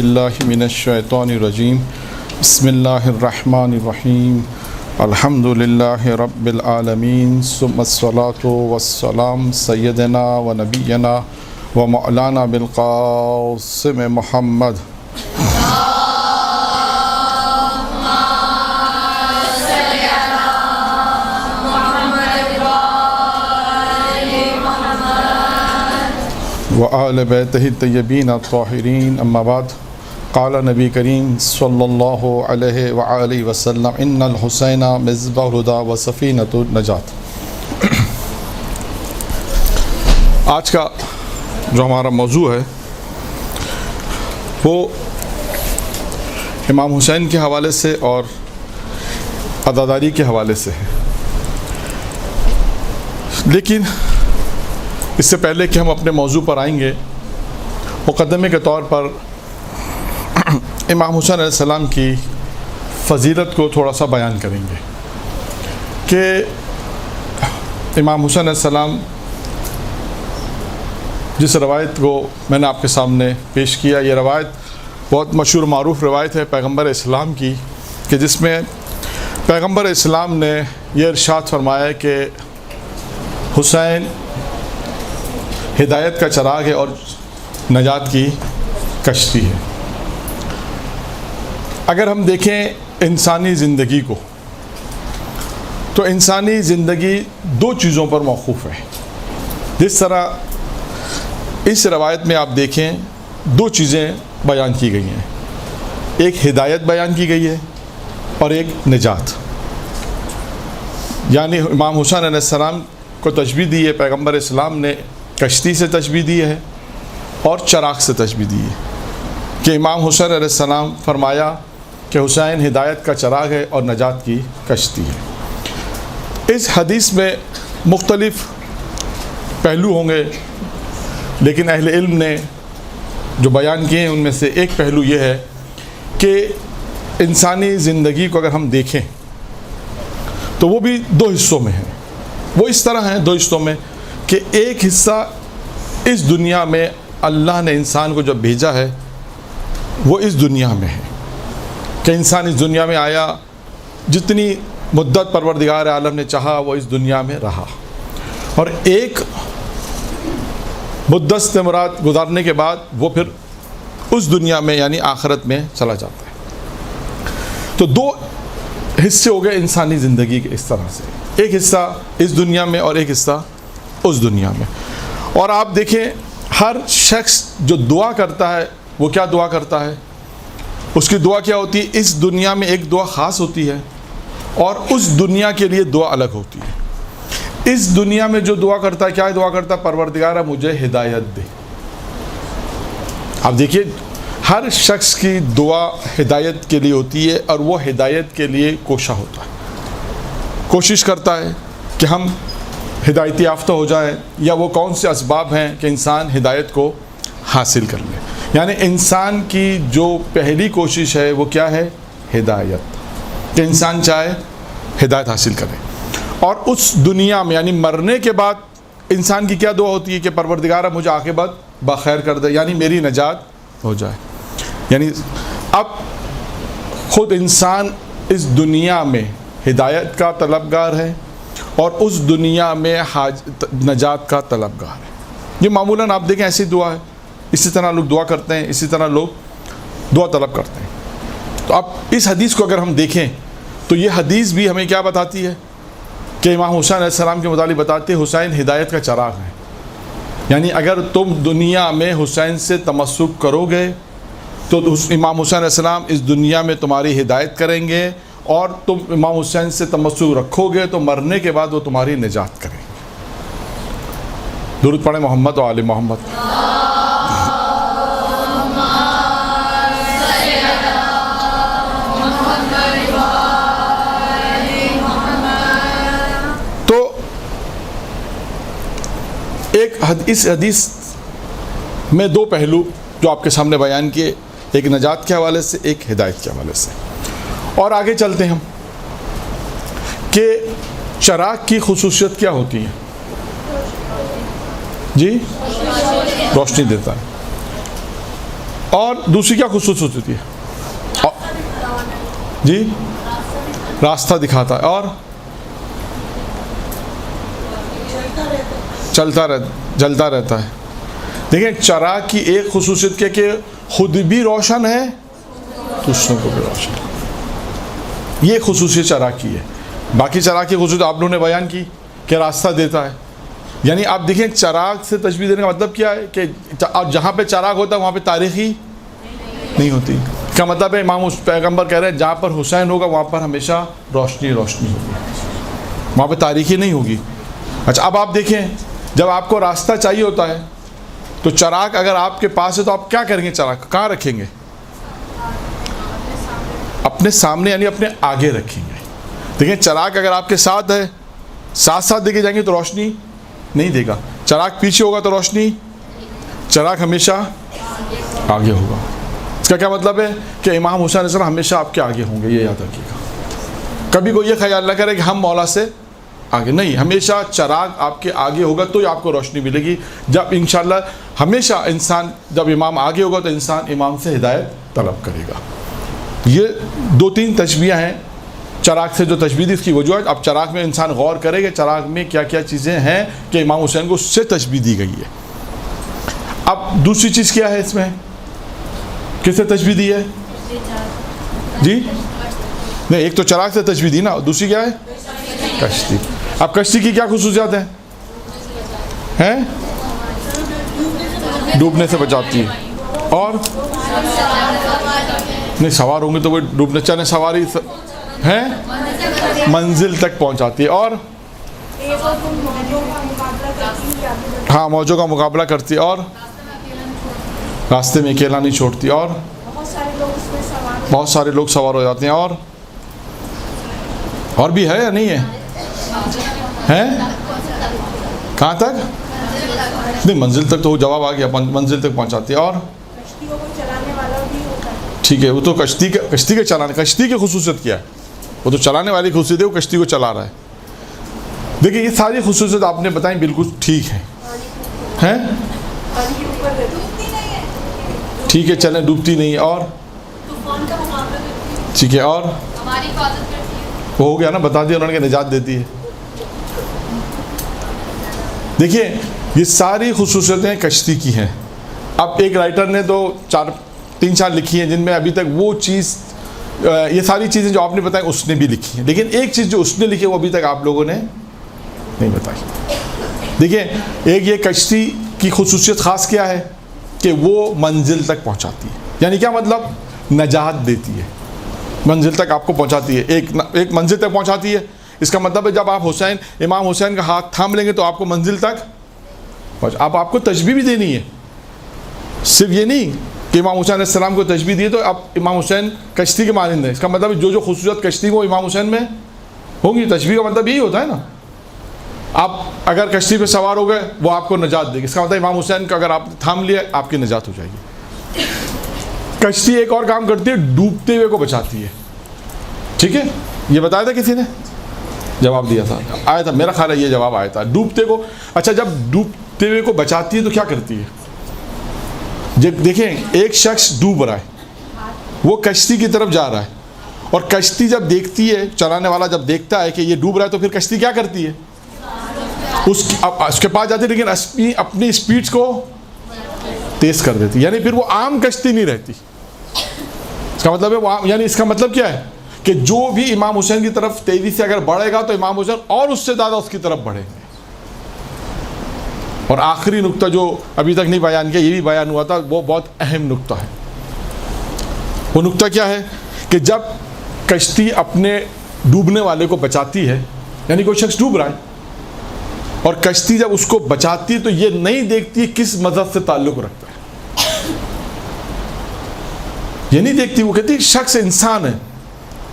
باللہ من الشیطان الرجیم بسم اللہ الرحمن الرحیم الحمد للہ رب العالمین ثم الصلاۃ والسلام سیدنا و نبینا و مولانا بالقاسم محمد وآل بیتہ الطیبین الطاہرین اما بعد قال نبی کریم صلی اللہ علیہ وآلہ وسلم ان الحسین مصباح الہدی و سفینۃ النجات۔ آج کا جو ہمارا موضوع ہے وہ امام حسین کے حوالے سے اور عزاداری کے حوالے سے ہے، لیکن اس سے پہلے کہ ہم اپنے موضوع پر آئیں گے، مقدمے کے طور پر امام حسین علیہ السلام کی فضیلت کو تھوڑا سا بیان کریں گے کہ امام حسین علیہ السلام جس روایت کو میں نے آپ کے سامنے پیش کیا، یہ روایت بہت مشہور معروف روایت ہے پیغمبر اسلام کی، کہ جس میں پیغمبر اسلام نے یہ ارشاد فرمایا کہ حسین ہدایت کا چراغ ہے اور نجات کی کشتی ہے۔ اگر ہم دیکھیں انسانی زندگی کو تو انسانی زندگی دو چیزوں پر موقوف ہے۔ جس طرح اس روایت میں آپ دیکھیں دو چیزیں بیان کی گئی ہیں، ایک ہدایت بیان کی گئی ہے اور ایک نجات، یعنی امام حسین علیہ السلام کو تشبیہ دی ہے پیغمبر اسلام نے، کشتی سے تشبیہ دی ہے اور چراغ سے تشبیہ دی ہے کہ امام حسین علیہ السلام فرمایا کہ حسین ہدایت کا چراغ ہے اور نجات کی کشتی ہے۔ اس حدیث میں مختلف پہلو ہوں گے، لیکن اہل علم نے جو بیان کیے ہیں ان میں سے ایک پہلو یہ ہے کہ انسانی زندگی کو اگر ہم دیکھیں تو وہ بھی دو حصوں میں ہیں۔ وہ اس طرح ہیں دو حصوں میں کہ ایک حصہ اس دنیا میں اللہ نے انسان کو جب بھیجا ہے وہ اس دنیا میں ہے، کہ انسان اس دنیا میں آیا، جتنی مدت پروردگار عالم نے چاہا وہ اس دنیا میں رہا، اور ایک مدت سے مراد گزارنے کے بعد وہ پھر اس دنیا میں یعنی آخرت میں چلا جاتا ہے۔ تو دو حصے ہو گئے انسانی زندگی کے اس طرح سے، ایک حصہ اس دنیا میں اور ایک حصہ اس دنیا میں۔ اور آپ دیکھیں ہر شخص جو دعا کرتا ہے وہ کیا دعا کرتا ہے، اس کی دعا کیا ہوتی ہے؟ اس دنیا میں ایک دعا خاص ہوتی ہے اور اس دنیا کے لیے دعا الگ ہوتی ہے۔ اس دنیا میں جو دعا کرتا ہے کیا دعا کرتا ہے؟ پروردگارہ مجھے ہدایت دے۔ آپ دیکھیے ہر شخص کی دعا ہدایت کے لیے ہوتی ہے اور وہ ہدایت کے لیے کوشاں ہوتا ہے، کوشش کرتا ہے کہ ہم ہدایتی یافتہ ہو جائیں، یا وہ کون سے اسباب ہیں کہ انسان ہدایت کو حاصل کر لے۔ یعنی انسان کی جو پہلی کوشش ہے وہ کیا ہے؟ ہدایت، کہ انسان چاہے ہدایت حاصل کرے۔ اور اس دنیا میں یعنی مرنے کے بعد انسان کی کیا دعا ہوتی ہے کہ پروردگارہ مجھے عاقبت بخیر کر دے، یعنی میری نجات ہو جائے۔ یعنی اب خود انسان اس دنیا میں ہدایت کا طلبگار ہے اور اس دنیا میں نجات کا طلبگار ہے۔ یہ معمولاً آپ دیکھیں ایسی دعا ہے، اسی طرح لوگ دعا کرتے ہیں، اسی طرح لوگ دعا طلب کرتے ہیں۔ تو اب اس حدیث کو اگر ہم دیکھیں تو یہ حدیث بھی ہمیں کیا بتاتی ہے کہ امام حسین علیہ السلام کے متعلق بتاتے ہیں حسین ہدایت کا چراغ ہے، یعنی اگر تم دنیا میں حسین سے تمسک کرو گے تو امام حسین علیہ السلام اس دنیا میں تمہاری ہدایت کریں گے، اور تم امام حسین سے تمسک رکھو گے تو مرنے کے بعد وہ تمہاری نجات کریں گے۔ درود پڑھیں محمد و آل محمد۔ تو اس حدیث میں دو پہلو جو آپ کے سامنے بیان کیے، ایک نجات کے حوالے سے، ایک ہدایت کے حوالے سے۔ اور آگے چلتے ہیں ہم کہ چراغ کی خصوصیت کیا ہوتی ہے؟ جی روشنی دیتا ہے، اور دوسری کیا خصوصیت ہوتی ہے؟ جی راستہ دکھاتا ہے اور جلتا رہتا ہے. دیکھیں چراغ کی ایک خصوصیت کیا کہ خود بھی روشن ہے دوسروں کو بھی روشن ہے. یہ خصوصیت چراغ کی ہے. باقی چراغ کی خصوصیت آپ لوگوں نے بیان کی کہ راستہ دیتا ہے. یعنی آپ دیکھیں چراغ سے تشبیہ دینے کا مطلب کیا ہے کہ جہاں پہ چراغ ہوتا ہے وہاں پہ تاریخی نہیں ہوتی. کا مطلب ہے امام پیغمبر کہہ رہے ہیں جہاں پر حسین ہوگا وہاں پر ہمیشہ روشنی ہوگی, وہاں پہ تاریخی نہیں ہوگی. اچھا اب آپ دیکھیں جب آپ کو راستہ چاہیے ہوتا ہے تو چراغ اگر آپ کے پاس ہے تو آپ کیا کریں گے؟ چراغ کہاں رکھیں گے؟ اپنے سامنے یعنی اپنے آگے رکھیں گے. دیکھیں چراغ اگر آپ کے ساتھ ہے ساتھ ساتھ دے کے جائیں گے تو روشنی نہیں دے گا. چراغ پیچھے ہوگا تو روشنی, چراغ ہمیشہ آگے ہوگا. اس کا کیا مطلب ہے کہ امام حسین علیہ السلام ہمیشہ آپ کے آگے ہوں گے. یہ یاد رکھیے گا. کبھی کوئی یہ خیال نہ کرے کہ ہم مولا سے آگے نہیں, ہمیشہ چراغ آپ کے آگے ہوگا تو ہی آپ کو روشنی ملے گی. جب انشاءاللہ ہمیشہ انسان جب امام آگے ہوگا تو انسان امام سے ہدایت طلب کرے گا. یہ 2-3 تشبیہ ہیں چراغ سے جو تشبیہ دی اس کی وجوہات. اب چراغ میں انسان غور کرے کہ چراغ میں کیا کیا چیزیں ہیں کہ امام حسین کو اس سے تشبیہ دی گئی ہے. اب دوسری چیز کیا ہے اس میں, کس سے تشبیہ دی ہے؟ جی نہیں, ایک تو چراغ سے تشبیہ دی نا, دوسری کیا ہے؟ کشتی. اب کشتی کی کیا خصوصیات ہیں؟ ڈوبنے سے بچاتی ہے اور نہیں سوار ہوں گے تو وہ ڈوبنے چاہنے سواری ہیں منزل تک پہنچاتی ہے اور ہاں موجوں کا مقابلہ کرتی ہے اور راستے میں اکیلا نہیں چھوڑتی اور بہت سارے لوگ سوار ہو جاتے ہیں اور بھی ہے یا نہیں ہے؟ کہاں تک؟ نہیں منزل تک تو جواب آ گیا, منزل تک پہنچاتی ہے اور ٹھیک ہے وہ تو کشتی کے چلانے, کشتی کی خصوصیت کیا ہے؟ وہ تو چلانے والی خصوصیت ہے, وہ کشتی کو چلا رہا ہے. دیکھیں یہ ساری خصوصیت آپ نے بتائیں بالکل ٹھیک ہیں ٹھیک ہے چلیں ڈوبتی نہیں اور ٹھیک ہے اور وہ ہو گیا نا, بتا دیا انہوں نے کہ نجات دیتی ہے. دیکھیے یہ ساری خصوصیتیں کشتی کی ہیں. اب ایک رائٹر نے تو 3-4 لکھی ہیں جن میں ابھی تک وہ چیز یہ ساری چیزیں جو آپ نے بتائیں اس نے بھی لکھی ہیں, لیکن ایک چیز جو اس نے لکھی ہے وہ ابھی تک آپ لوگوں نے نہیں بتائی. دیکھیں ایک یہ کشتی کی خصوصیت خاص کیا ہے کہ وہ منزل تک پہنچاتی ہے. یعنی کیا مطلب؟ نجات دیتی ہے, منزل تک آپ کو پہنچاتی ہے, ایک منزل تک پہنچاتی ہے. اس کا مطلب ہے جب آپ امام حسین کا ہاتھ تھام لیں گے تو آپ کو منزل تک اب آپ کو تشبیہ بھی دینی ہے. صرف یہ نہیں کہ امام حسین علیہ السلام کو تشبیہ دی تو اب امام حسین کشتی کے مانند ہے. اس کا مطلب ہے جو خصوصیت کشتی کو امام حسین میں ہوں گی, تشبیہ کا مطلب یہی ہوتا ہے نا. آپ اگر کشتی پہ سوار ہو گئے وہ آپ کو نجات دے گی. اس کا مطلب امام حسین کا اگر آپ تھام لیا آپ کی نجات ہو جائے گی. کشتی ایک اور کام کرتی ہے, ڈوبتے ہوئے کو بچاتی ہے. ٹھیک ہے یہ بتایا تھا کسی نے, جواب دیا تھا, آیا تھا میرا خیال ہے یہ جواب آیا تھا ڈوبتے کو. اچھا جب ڈوبتے ہوئے کو بچاتی ہے تو کیا کرتی ہے؟ جب دیکھیں ایک شخص ڈوب رہا ہے, وہ کشتی کی طرف جا رہا ہے اور کشتی جب دیکھتی ہے, چلانے والا جب دیکھتا ہے کہ یہ ڈوب رہا ہے تو پھر کشتی کیا کرتی ہے؟ اس کے پاس جاتی ہے, لیکن اپنی اسپیڈ کو تیز کر دیتی. یعنی پھر وہ عام کشتی نہیں رہتی. اس کا مطلب ہے یعنی اس کا مطلب کیا ہے کہ جو بھی امام حسین کی طرف تیزی سے اگر بڑھے گا تو امام حسین اور اس سے زیادہ اس کی طرف بڑھیں گے. اور آخری نقطہ جو ابھی تک نہیں بیان کیا, یہ بھی بیان ہوا تھا, وہ بہت اہم نقطہ ہے. وہ نقطہ کیا ہے کہ جب کشتی اپنے ڈوبنے والے کو بچاتی ہے, یعنی کوئی شخص ڈوب رہا ہے اور کشتی جب اس کو بچاتی ہے تو یہ نہیں دیکھتی کس مذہب سے تعلق رکھتا ہے, یہ نہیں دیکھتی. وہ کہتی شخص انسان ہے,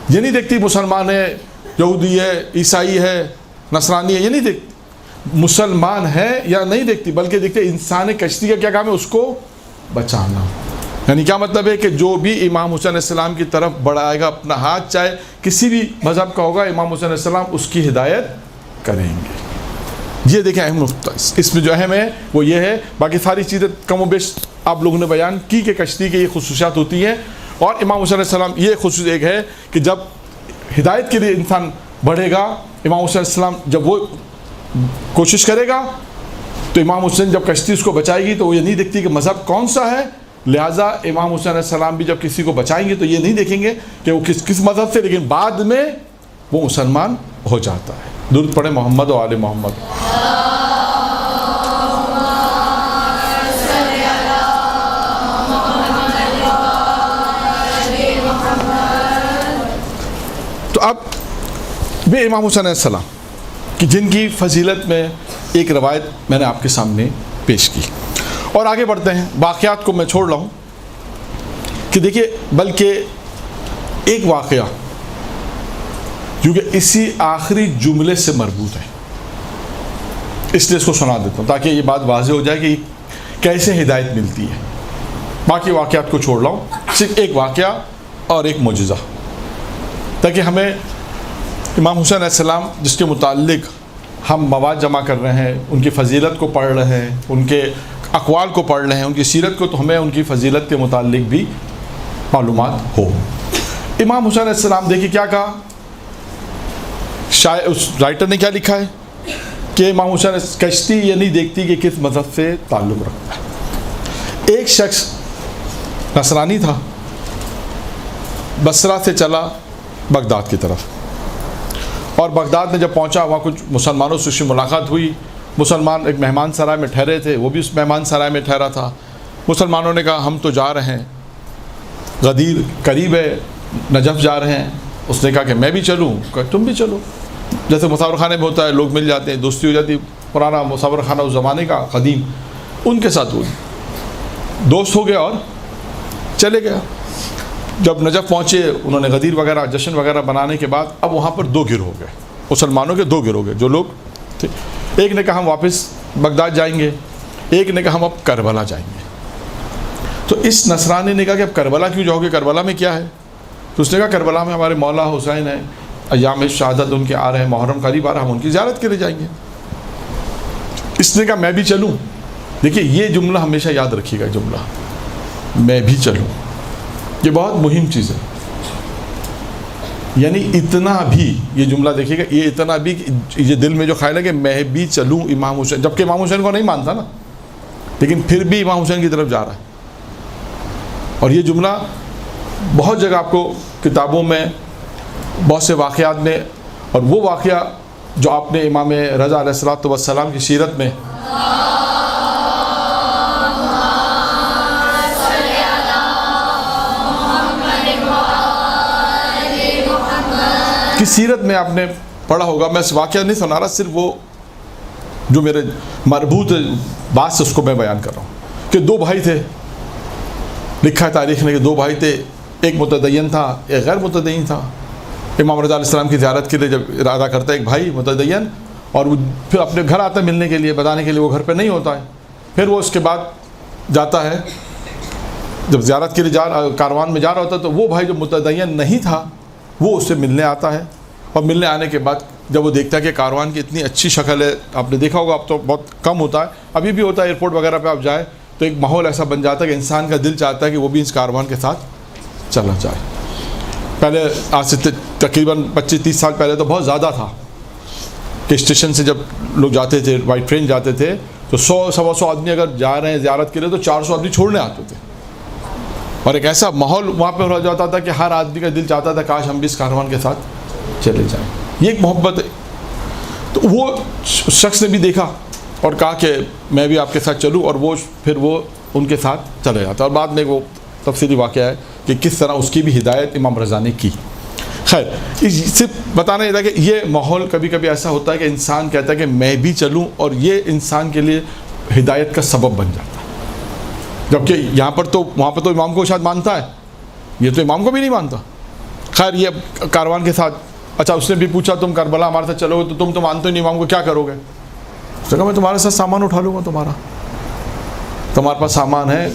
یہ نہیں دیکھتی مسلمان ہے, یہودی ہے, عیسائی ہے, نصرانی ہے, یہ نہیں دیکھتی مسلمان ہے یا نہیں دیکھتی, بلکہ دیکھتے انسان ہے. کشتی کا کیا کام ہے؟ اس کو بچانا. یعنی کیا مطلب ہے کہ جو بھی امام حسین علیہ السلام کی طرف بڑھائے گا اپنا ہاتھ, چاہے کسی بھی مذہب کا ہوگا, امام حسین علیہ السلام اس کی ہدایت کریں گے. یہ دیکھیں اہم نقطہ, اس میں جو اہم ہے وہ یہ ہے. باقی ساری چیزیں کم و بیش آپ لوگوں نے بیان کی کہ کشتی کی یہ خصوصیات ہوتی ہیں. اور امام حسین علیہ السلام یہ خصوصیت ایک ہے کہ جب ہدایت کے لیے انسان بڑھے گا, امام حسین علیہ السلام جب وہ کوشش کرے گا تو امام حسین جب کشتی اس کو بچائے گی تو وہ یہ نہیں دیکھتی کہ مذہب کون سا ہے, لہٰذا امام حسین علیہ السلام بھی جب کسی کو بچائیں گے تو یہ نہیں دیکھیں گے کہ وہ کس مذہب سے, لیکن بعد میں وہ مسلمان ہو جاتا ہے. درود پڑھیں محمد و آل محمد. تو اب بھی امام حسین علیہ السلام کہ جن کی فضیلت میں ایک روایت میں نے آپ کے سامنے پیش کی, اور آگے بڑھتے ہیں. واقعات کو میں چھوڑ رہا ہوں کہ دیکھیے, بلکہ ایک واقعہ کیونکہ اسی آخری جملے سے مربوط ہے, اس لیے اس کو سنا دیتا ہوں تاکہ یہ بات واضح ہو جائے کہ کیسے ہدایت ملتی ہے. باقی واقعات کو چھوڑ رہا ہوں, صرف ایک واقعہ اور ایک معجزہ, تاکہ ہمیں امام حسین علیہ السلام جس کے متعلق ہم مواد جمع کر رہے ہیں, ان کی فضیلت کو پڑھ رہے ہیں, ان کے اقوال کو پڑھ رہے ہیں, ان کی سیرت کو, تو ہمیں ان کی فضیلت کے متعلق بھی معلومات ہو. امام حسین علیہ السلام دیکھیے کیا کہا, شاید اس رائٹر نے کیا لکھا ہے کہ امام حسین کشتی یہ نہیں دیکھتی کہ کس مذہب سے تعلق رکھتا ہے. ایک شخص نصرانی تھا, بصرہ سے چلا بغداد کی طرف, اور بغداد میں جب پہنچا وہاں کچھ مسلمانوں سے اس کی ملاقات ہوئی. مسلمان ایک مہمان سرائے میں ٹھہرے تھے, وہ بھی اس مہمان سرائے میں ٹھہرا تھا. مسلمانوں نے کہا ہم تو جا رہے ہیں, غدیر قریب ہے, نجف جا رہے ہیں. اس نے کہا کہ میں بھی چلوں, کہ تم بھی چلو. جیسے مسافر خانے میں ہوتا ہے, لوگ مل جاتے ہیں, دوستی ہو جاتی. پرانا مسافر خانہ اس زمانے کا قدیم, ان کے ساتھ وہ دوست ہو گیا اور چلے گیا. جب نجف پہنچے انہوں نے غدیر وغیرہ جشن وغیرہ بنانے کے بعد اب وہاں پر دو گروہ ہو گئے, مسلمانوں کے دو گروہ ہو گئے جو لوگ تھے. ایک نے کہا ہم واپس بغداد جائیں گے, ایک نے کہا ہم اب کربلا جائیں گے. تو اس نصرانی نے کہا کہ اب کربلا کیوں جاؤ گے, کربلا میں کیا ہے؟ تو اس نے کہا کربلا میں ہمارے مولا حسین ہیں, ایام شہادت ان کے آ رہے ہیں, محرم قریب آ رہا ہے, ہم ان کی زیارت کے لیے جائیں گے. اس نے کہا میں بھی چلوں. دیکھیے یہ جملہ ہمیشہ یاد رکھیے گا, جملہ میں بھی چلوں, یہ بہت مہم چیز ہے. یعنی اتنا بھی, یہ جملہ دیکھیے گا, یہ اتنا بھی کہ یہ دل میں جو خیال ہے کہ میں بھی چلوں امام حسین, جبکہ امام حسین کو نہیں مانتا نا, لیکن پھر بھی امام حسین کی طرف جا رہا ہے. اور یہ جملہ بہت جگہ آپ کو کتابوں میں, بہت سے واقعات میں, اور وہ واقعہ جو آپ نے امام رضا علیہ السلام کی سیرت میں کی سیرت میں آپ نے پڑھا ہوگا. میں اس واقعہ نہیں سنا رہا, صرف وہ جو میرے مربوط بات سے اس کو میں بیان کر رہا ہوں کہ دو بھائی تھے. لکھا ہے تاریخ میں کہ دو بھائی تھے, ایک متدین تھا ایک غیر متدین تھا. امام رضا علیہ السلام کی زیارت کے لیے جب ارادہ کرتا ہے ایک بھائی متدین, اور وہ پھر اپنے گھر آتا ہے ملنے کے لیے, بتانے کے لیے, وہ گھر پہ نہیں ہوتا ہے. پھر وہ اس کے بعد جاتا ہے, جب زیارت کے لیے کاروان میں جا رہا ہوتا ہے تو وہ بھائی جو متدین نہیں تھا وہ اس سے ملنے آتا ہے. اور ملنے آنے کے بعد جب وہ دیکھتا ہے کہ کاروان کی اتنی اچھی شکل ہے, آپ نے دیکھا ہوگا, اب تو بہت کم ہوتا ہے, ابھی بھی ہوتا ہے ایئرپورٹ وغیرہ پہ آپ جائیں تو ایک ماحول ایسا بن جاتا ہے کہ انسان کا دل چاہتا ہے کہ وہ بھی اس کاروان کے ساتھ چلا جائے. پہلے آج سے تقریباً 25-30 سال پہلے تو بہت زیادہ تھا کہ اسٹیشن سے جب لوگ جاتے تھے, بائی ٹرین جاتے تھے, تو 100-125 آدمی اگر جا رہے ہیں زیارت کے لیے تو 400 آدمی چھوڑنے آتے تھے. اور ایک ایسا ماحول وہاں پہ ہو جاتا تھا کہ ہر آدمی کا دل چاہتا تھا کاش ہم بھی اس کاروان کے ساتھ چلے جائیں. یہ ایک محبت ہے. تو وہ شخص نے بھی دیکھا اور کہا کہ میں بھی آپ کے ساتھ چلوں, اور وہ پھر وہ ان کے ساتھ چلے جاتا. اور بعد میں وہ تفصیلی واقعہ ہے کہ کس طرح اس کی بھی ہدایت امام رضا نے کی. خیر, صرف بتانا یہ تھا کہ یہ ماحول کبھی کبھی ایسا ہوتا ہے کہ انسان کہتا ہے کہ میں بھی چلوں, اور یہ انسان کے لیے ہدایت کا سبب بن جاتا ہے. جبکہ یہاں پر تو, وہاں پر تو امام کو شاید مانتا ہے, یہ تو امام کو بھی نہیں مانتا. خیر, یہ کاروان کے ساتھ, اچھا اس نے بھی پوچھا تم کربلا ہمارے ساتھ چلو گے تو تم تو مانتے ہی نہیں امام کو, کیا کرو گے؟ اس نے کہا میں تمہارے ساتھ سامان اٹھا لوں گا, تمہارے پاس سامان ہے,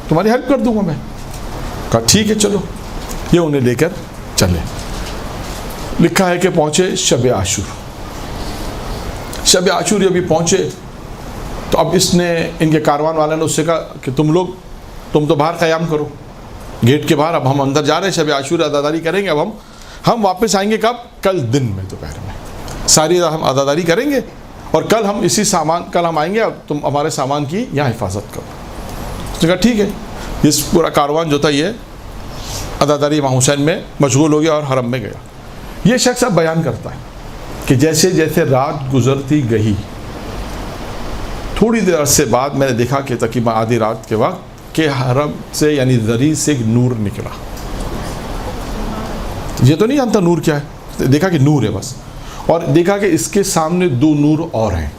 تمہاری ہیلپ کر دوں گا میں. کہا ٹھیک ہے چلو. یہ انہیں لے کر چلے. لکھا ہے کہ پہنچے شب عاشور. شب عاشور ابھی پہنچے تو اب اس نے, ان کے کاروان والے نے اس سے کہا کہ تم لوگ تم تو باہر قیام کرو گیٹ کے باہر, اب ہم اندر جا رہے ہیں, شب عاشور عزاداری کریں گے, اب ہم واپس آئیں گے کب؟ کل دن میں دوپہر میں ساری ہم عزاداری کریں گے, اور کل ہم کل ہم آئیں گے, اب تم ہمارے سامان کی یہاں حفاظت کرو. تو کہا ٹھیک ہے. یہ پورا کاروان جو تھا یہ عزاداری امام حسین میں مشغول ہو گیا اور حرم میں گیا. یہ شخص اب بیان کرتا ہے کہ جیسے جیسے رات گزرتی گئی, تھوڑی دیر عرصے بعد میں نے دیکھا کہ تقریباً آدھی رات کے وقت کہ حرم سے یعنی ذریع سے ایک نور نکلا. یہ تو نہیں جانتا نور کیا ہے, دیکھا کہ نور ہے بس, اور دیکھا کہ اس کے سامنے دو نور اور ہیں,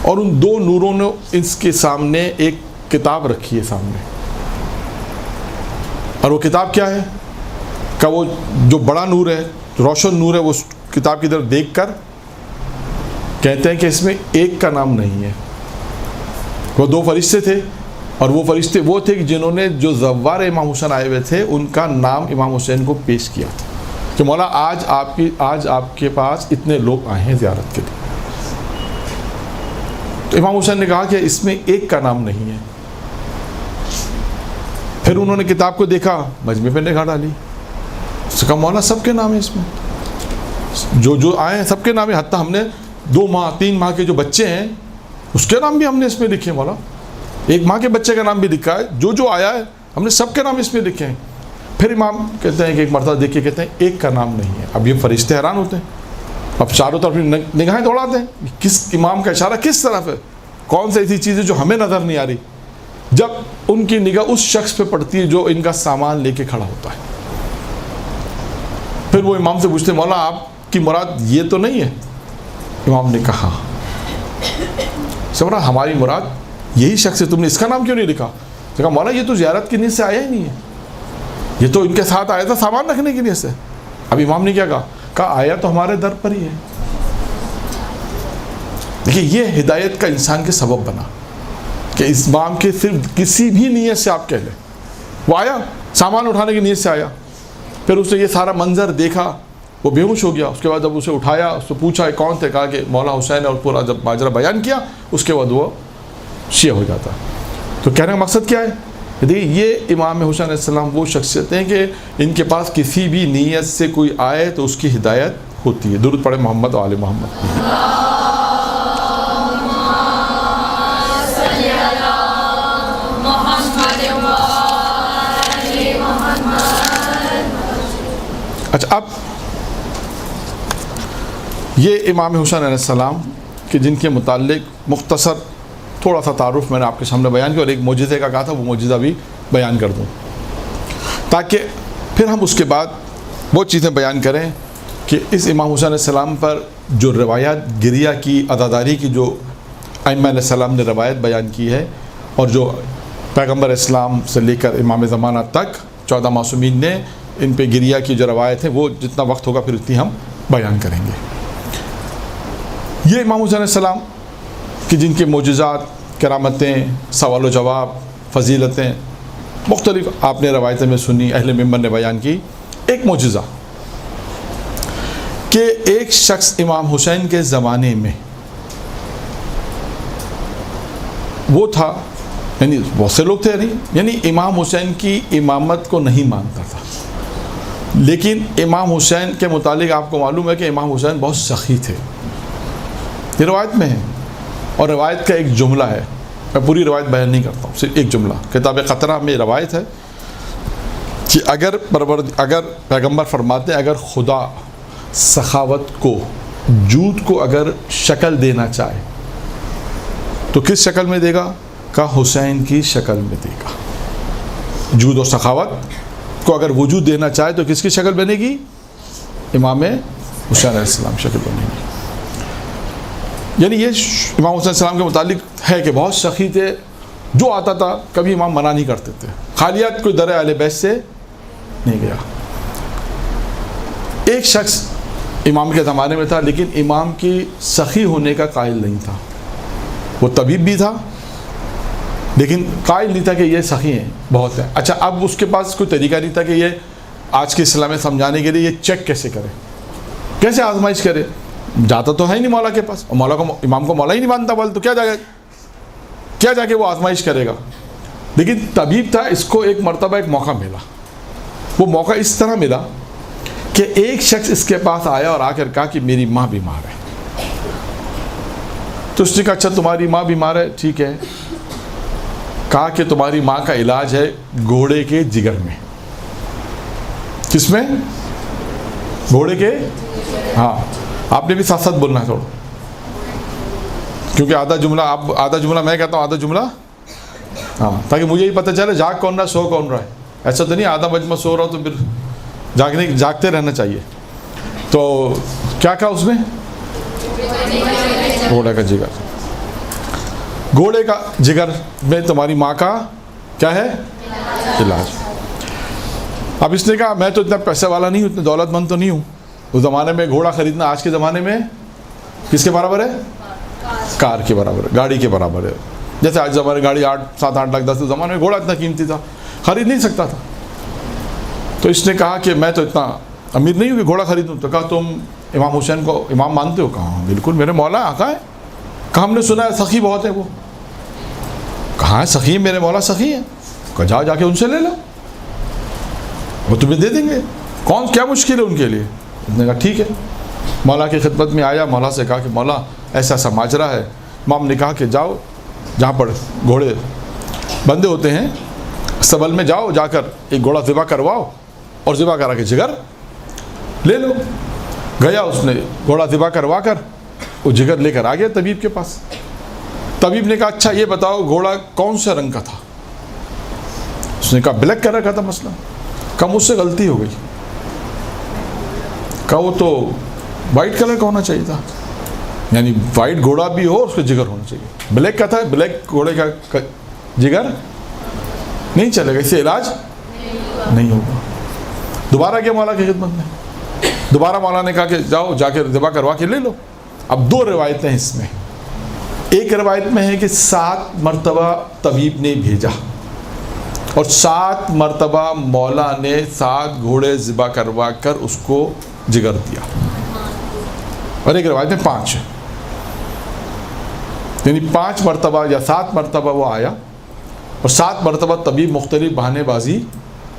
اور ان دو نوروں نے اس کے سامنے ایک کتاب رکھی ہے سامنے. اور وہ کتاب کیا ہے؟ کہ وہ جو بڑا نور ہے, روشن نور ہے, وہ کتاب کی طرف دیکھ کر کہتے ہیں کہ اس میں ایک کا نام نہیں ہے. وہ دو فرشتے تھے, اور وہ فرشتے وہ تھے کہ جنہوں نے جو زوار امام حسین آئے ہوئے تھے ان کا نام امام حسین کو پیش کیا کہ مولا آج آپ کے پاس اتنے لوگ آئے ہیں زیارت کے لیے. تو امام حسین نے کہا کہ اس میں ایک کا نام نہیں ہے. پھر انہوں نے کتاب کو دیکھا, مجمع پہ نگاہ ڈالی, اس نے کہا مولا سب کے نام ہیں اس میں, جو آئے ہیں سب کے نام ہیں, حتیٰ ہم نے 2 ماہ 3 ماہ کے جو بچے ہیں اس کے نام بھی ہم نے اس میں لکھے. مولا 1 ماہ کے بچے کا نام بھی لکھا ہے, جو آیا ہے ہم نے سب کے نام اس میں لکھے ہیں. پھر امام کہتے ہیں کہ ایک مرتبہ دیکھ کے کہتے ہیں ایک کا نام نہیں ہے. اب یہ فرشتے حیران ہوتے ہیں, اب چاروں طرف نگاہیں دوڑاتے ہیں, کس امام کا اشارہ کس طرف ہے, کون سی ایسی چیز ہے جو ہمیں نظر نہیں آ رہی. جب ان کی نگاہ اس شخص پہ پڑتی ہے جو ان کا سامان لے کے کھڑا ہوتا ہے, پھر وہ امام سے پوچھتے ہیں مولا آپ کی مراد یہ تو نہیں ہے؟ امام نے کہا سمرا ہماری مراد یہی شخص ہے, تم نے اس کا نام کیوں نہیں لکھا؟ کہا مولا یہ تو زیارت کی نیت سے آیا ہی نہیں ہے, یہ تو ان کے ساتھ آیا تھا سامان رکھنے کی نیت سے. اب امام نے کیا کہا آیا تو ہمارے در پر ہی ہے. دیکھیے یہ ہدایت کا انسان کے سبب بنا کہ اس امام کے صرف کسی بھی نیت سے آپ کہہ لیں, وہ آیا سامان اٹھانے کی نیت سے آیا, پھر اس نے یہ سارا منظر دیکھا, وہ بے ہوش ہو گیا. اس کے بعد جب اسے اٹھایا, اس سے پوچھا کون تھے, کہا کہ مولا حسین, اور پورا جب ماجرا بیان کیا اس کے بعد وہ شیعہ ہو جاتا. تو کہنے کا مقصد کیا ہے؟ دیکھیے یہ امام حسین علیہ السلام وہ شخصیت ہیں کہ ان کے پاس کسی بھی نیت سے کوئی آئے تو اس کی ہدایت ہوتی ہے. درود پڑھے محمد و آل محمد. اچھا, اب یہ امام حسین علیہ السلام کہ جن کے متعلق مختصر تھوڑا سا تعارف میں نے آپ کے سامنے بیان کیا, اور ایک معجزے کا کہا تھا, وہ معجزہ بھی بیان کر دوں تاکہ پھر ہم اس کے بعد وہ چیزیں بیان کریں کہ اس امام حسین علیہ السلام پر جو روایات گریہ کی, عزاداری کی جو ائمہ علیہ السلام نے روایت بیان کی ہے, اور جو پیغمبر اسلام سے لے کر امام زمانہ تک 14 معصومین نے ان پہ گریہ کی جو روایت ہے, وہ جتنا وقت ہوگا پھر اتنی ہم بیان کریں گے. یہ امام حسین علیہ السلام کہ جن کے معجزات, کرامتیں, سوال و جواب, فضیلتیں مختلف آپ نے روایتیں میں سنی, اہل منبر نے بیان کی. ایک معجزہ کہ ایک شخص امام حسین کے زمانے میں وہ تھا, یعنی بہت سے لوگ تھے, یعنی امام حسین کی امامت کو نہیں مانتا تھا, لیکن امام حسین کے متعلق آپ کو معلوم ہے کہ امام حسین بہت سخی تھے. یہ روایت میں ہے, اور روایت کا ایک جملہ ہے, میں پوری روایت بیان نہیں کرتا ہوں, صرف ایک جملہ. کتاب قطرہ میں روایت ہے کہ اگر پیغمبر فرماتے ہیں اگر خدا سخاوت کو, جود کو اگر شکل دینا چاہے تو کس شکل میں دے گا؟ کہا حسین کی شکل میں دے گا. جود اور سخاوت کو اگر وجود دینا چاہے تو کس کی شکل بنے گی؟ امام حسین علیہ السلام شکل بنے گی. یعنی یہ امام حسین علیہ السلام کے متعلق ہے کہ بہت سخی تھے, جو آتا تھا کبھی امام منع نہیں کرتے تھے, خالیات کوئی در اہل بیت سے نہیں گیا. ایک شخص امام کے زمانے میں تھا لیکن امام کی سخی ہونے کا قائل نہیں تھا. وہ طبیب بھی تھا لیکن قائل نہیں تھا کہ یہ سخی ہیں, بہت ہیں. اچھا, اب اس کے پاس کوئی طریقہ نہیں تھا کہ یہ آج کے اسلام میں سمجھانے کے لیے یہ چیک کیسے کرے, کیسے آزمائش کرے. جاتا تو ہے ہی نہیں مولا کے پاس, اور مولا کو, امام کو مولا ہی نہیں مانتا, بول تو کیا جا کے وہ آزمائش کرے گا. لیکن طبیب تھا, اس کو ایک مرتبہ ایک موقع ملا. وہ موقع اس طرح ملا کہ ایک شخص اس کے پاس آیا اور آ کر کہا کہ میری ماں بیمار ہے. تو اس نے کہا اچھا تمہاری ماں بیمار ہے, ٹھیک ہے. کہا کہ تمہاری ماں کا علاج ہے گھوڑے کے جگر میں. کس میں؟ گھوڑے کے, ہاں آپ نے بھی ساتھ ساتھ بولنا ہے تھوڑا, کیونکہ آدھا جملہ میں کہتا ہوں, آدھا جملہ ہاں, تاکہ مجھے ہی پتہ چلے جاگ کون رہا ہے, سو کون رہا ہے. ایسا تو نہیں آدھا مجمع سو رہا ہو تو پھر جاگتے رہنا چاہیے. تو کیا کہا اس نے؟ گھوڑے کا جگر. گھوڑے کا جگر میں تمہاری ماں کا کیا ہے علاج. اب اس نے کہا میں تو اتنا پیسے والا نہیں ہوں, اتنا دولت مند تو نہیں ہوں. اس زمانے میں گھوڑا خریدنا آج کے زمانے میں کس کے برابر ہے؟ کار کے برابر ہے, گاڑی کے برابر ہے. جیسے آج زمانے گاڑی 7-8 لاکھ 10 زمانے میں گھوڑا اتنا قیمتی تھا, خرید نہیں سکتا تھا. تو اس نے کہا کہ میں تو اتنا امیر نہیں ہوں کہ گھوڑا خریدوں. تو کہا تم امام حسین کو امام مانتے ہو؟ کہاں بالکل میرے مولا آقا ہے. کہا ہم نے سنا ہے سخی بہت ہے. وہ کہاں ہے سخی؟ میرے مولا سخی ہیں. کہا جاؤ جا کے ان سے لے لو, وہ تمہیں دے دیں گے. کیا مشکل ہے ان کے لیے؟ اس نے کہا ٹھیک ہے. مولا کی خدمت میں آیا, مولا سے کہا کہ مولا ایسا ایسا ماجرا ہے. امام نے کہا کہ جاؤ جہاں پر گھوڑے بندے ہوتے ہیں سبل میں جاؤ, جا کر ایک گھوڑا ذبح کرواؤ اور ذبح کرا کے جگر لے لو. گیا, اس نے گھوڑا ذبح کروا کر وہ جگر لے کر آ گیا طبیب کے پاس. طبیب نے کہا اچھا یہ بتاؤ گھوڑا کون سے رنگ کا تھا؟ اس نے کہا بلیک کلر کا تھا. مسئلہ کہا مجھ سے غلطی ہو گئی. کہا وہ تو وائٹ کلر کا ہونا چاہیے تھا, یعنی وائٹ گھوڑا بھی ہو اس کا جگر ہونا چاہیے. بلیک کا تھا, بلیک گھوڑے کا جگر نہیں چلے گا, اس سے علاج نہیں ہوگا. دوبارہ گیا مولا کی خدمت میں. دوبارہ مولا نے کہا کہ جاؤ جا کے ذبح کروا کے لے لو. اب 2 روایتیں اس میں. ایک روایت میں ہے کہ 7 مرتبہ طبیب نے بھیجا اور 7 مرتبہ مولا نے 7 گھوڑے ذبح کروا کر اس کو جگر دیا. اور ایک روایت میں 5 ہے, یعنی 5 مرتبہ یا 7 مرتبہ وہ آیا اور 7 مرتبہ طبیب مختلف بہانے بازی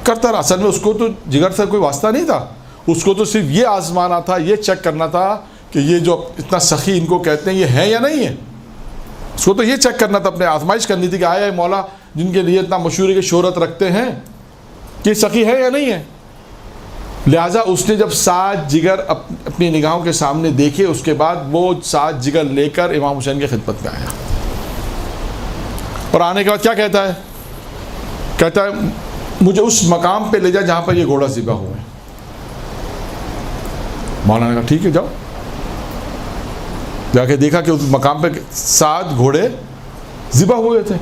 کرتا رہا. اصل میں اس کو تو جگر سے کوئی واسطہ نہیں تھا, اس کو تو صرف یہ آزمانا تھا, یہ چیک کرنا تھا کہ یہ جو اتنا سخی ان کو کہتے ہیں یہ ہے یا نہیں ہے. اس کو تو یہ چیک کرنا تھا, اپنے آزمائش کرنی تھی کہ آیا مولا جن کے لیے اتنا مشہور کی شہرت رکھتے ہیں کہ سخی ہے یا نہیں ہے. لہٰذا اس نے جب 7 جگر اپنی نگاہوں کے سامنے دیکھے, اس کے بعد وہ 7 جگر لے کر امام حسین کی خدمت میں آیا. اور آنے کے بعد کیا کہتا ہے؟ کہتا ہے مجھے اس مقام پہ لے جا جہاں پر یہ گھوڑا ذبح ہوئے. مولانا نے کہا ٹھیک ہے جاؤ. جا کے دیکھا کہ اس مقام پہ 7 گھوڑے ذبح ہوئے تھے.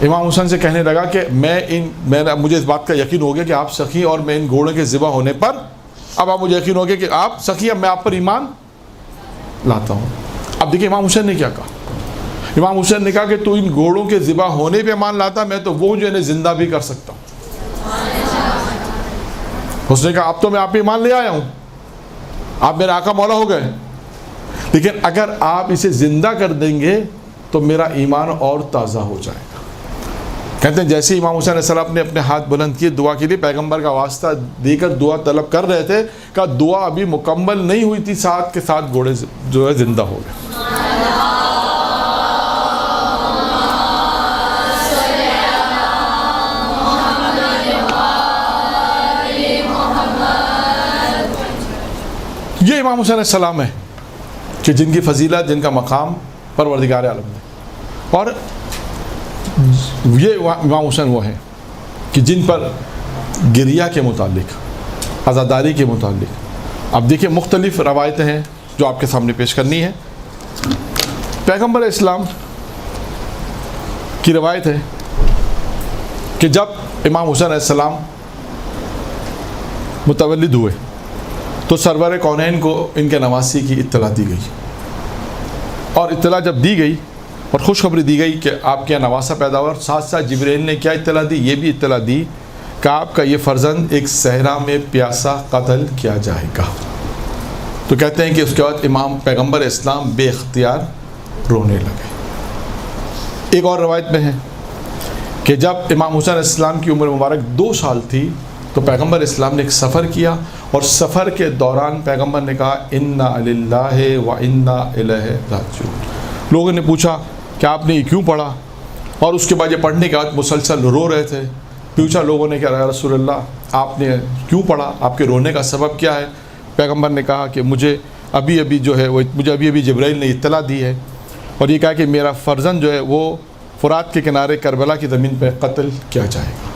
امام حسین سے کہنے لگا کہ مجھے اس بات کا یقین ہو گیا کہ آپ سخی, اور میں ان گھوڑوں کے ذبح ہونے پر اب آپ مجھے یقین ہو گیا کہ آپ سخی, اب میں آپ پر ایمان لاتا ہوں. اب دیکھیں امام حسین نے کیا کہا. امام حسین نے کہا کہ تو ان گھوڑوں کے ذبح ہونے پہ ایمان لاتا, میں تو وہ جو انہیں زندہ بھی کر سکتا ہوں. اس نے کہا اب تو میں آپ پہ ایمان لے آیا ہوں, آپ میرے آقا مولا ہو گئے, لیکن اگر آپ اسے زندہ کر دیں گے تو میرا ایمان اور تازہ ہو جائے گا. کہتے ہیں جیسے امام حسین علیہ السلام نے اپنے ہاتھ بلند کیے دعا کے لیے, پیغمبر کا واسطہ دے کر دعا طلب کر رہے تھے, کہ دعا ابھی مکمل نہیں ہوئی تھی, 7 کے 7 گھوڑے جو ہے زندہ ہو گئے. یہ امام حسین علیہ السلام ہے کہ جن کی فضیلت, جن کا مقام پروردگار عالم نے. اور یہ امام حسین وہ ہیں کہ جن پر گریہ کے متعلق, عزاداری کے متعلق اب دیکھیں مختلف روایتیں ہیں جو آپ کے سامنے پیش کرنی ہے. پیغمبر اسلام کی روایت ہے کہ جب امام حسین علیہ السلام متولد ہوئے تو سرور کونین کو ان کے نواسی کی اطلاع دی گئی, اور اطلاع جب دی گئی اور خوشخبری دی گئی کہ آپ کے یہاں نواسا پیدا ہوا, اور ساتھ ساتھ جبرائیل نے کیا اطلاع دی؟ یہ بھی اطلاع دی کہ آپ کا یہ فرزند ایک صحرا میں پیاسا قتل کیا جائے گا. تو کہتے ہیں کہ اس کے بعد امام پیغمبر اسلام بے اختیار رونے لگے. ایک اور روایت میں ہے کہ جب امام حسین علیہ السلام کی عمر مبارک 2 سال تھی تو پیغمبر اسلام نے ایک سفر کیا، اور سفر کے دوران پیغمبر نے کہا انا للہ و انا الیہ راجعون۔ لوگوں نے پوچھا کہ آپ نے یہ کیوں پڑھا، اور اس کے بعد یہ پڑھنے کے بعد مسلسل رو رہے تھے۔ پوچھا لوگوں نے کہ یا رسول اللہ آپ نے کیوں پڑھا، آپ کے رونے کا سبب کیا ہے؟ پیغمبر نے کہا کہ مجھے ابھی جبرائیل نے اطلاع دی ہے، اور یہ کہا کہ میرا فرزند جو ہے وہ فرات کے کنارے کربلا کی زمین پہ قتل کیا جائے گا۔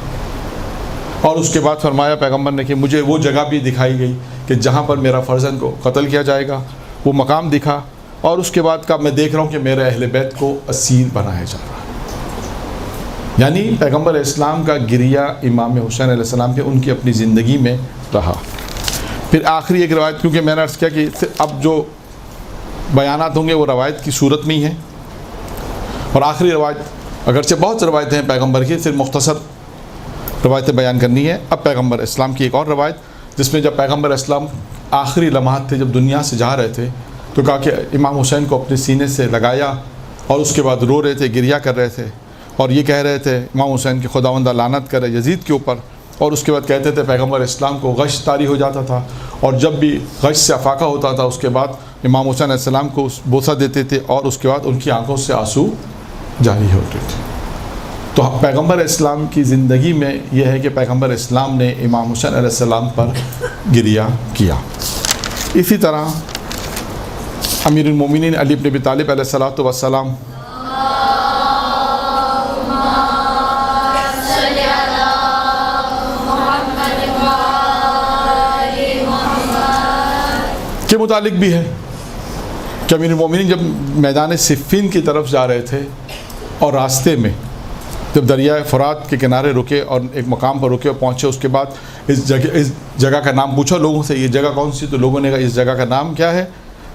اور اس کے بعد فرمایا پیغمبر نے کہ مجھے وہ جگہ بھی دکھائی گئی کہ جہاں پر میرا فرزند کو قتل کیا جائے گا، وہ مقام دکھا، اور اس کے بعد کہا میں دیکھ رہا ہوں کہ میرے اہل بیت کو اسیر بنایا جا رہا ہے۔ یعنی پیغمبر اسلام کا گریہ امام حسین علیہ السلام کے ان کی اپنی زندگی میں رہا۔ پھر آخری ایک روایت، کیونکہ میں نے عرض کیا کہ اب جو بیانات ہوں گے وہ روایت کی صورت میں ہی ہیں، اور آخری روایت اگرچہ بہت روایتیں ہیں پیغمبر کی، صرف مختصر روایتیں بیان کرنی ہے۔ اب پیغمبر اسلام کی ایک اور روایت، جس میں جب پیغمبر اسلام آخری لمحات تھے، جب دنیا سے جا رہے تھے، تو کہا کہ امام حسین کو اپنے سینے سے لگایا، اور اس کے بعد رو رہے تھے، گریہ کر رہے تھے، اور یہ کہہ رہے تھے امام حسین کی خداوندہ لعنت کرے یزید کے اوپر، اور اس کے بعد کہتے تھے پیغمبر اسلام کو غش طاری ہو جاتا تھا، اور جب بھی غش سے افاقہ ہوتا تھا اس کے بعد امام حسین علیہ السلام کو بوسہ دیتے تھے، اور اس کے بعد ان کی آنکھوں سے آنسو جاری ہوتے تھے۔ تو پیغمبر اسلام کی زندگی میں یہ ہے کہ پیغمبر اسلام نے امام حسین علیہ السلام پر گریہ کیا۔ اسی طرح امیر المومنین علی بن ابی طالب علیہ الصلوۃ والسلام کے متعلق بھی ہے کہ امیر المومنین جب میدان صفین کی طرف جا رہے تھے، اور راستے میں جب دریائے فرات کے کنارے رکے اور ایک مقام پر رکے اور پہنچے، اس کے بعد اس جگہ کا نام پوچھا لوگوں سے، یہ جگہ کون سی؟ تو لوگوں نے کہا اس جگہ کا نام کیا ہے؟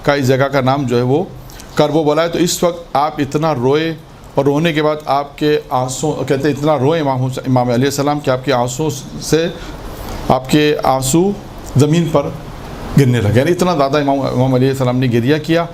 کہا اس جگہ کا نام جو ہے وہ کربو بلا ہے۔ تو اس وقت آپ اتنا روئے، اور رونے کے بعد آپ کے آنسوں، کہتے ہیں اتنا روئے امام علیہ السلام کہ آپ کے آنسوں سے آپ کے آنسو زمین پر گرنے لگے، یعنی اتنا زیادہ امام علیہ السلام نے گریہ کیا۔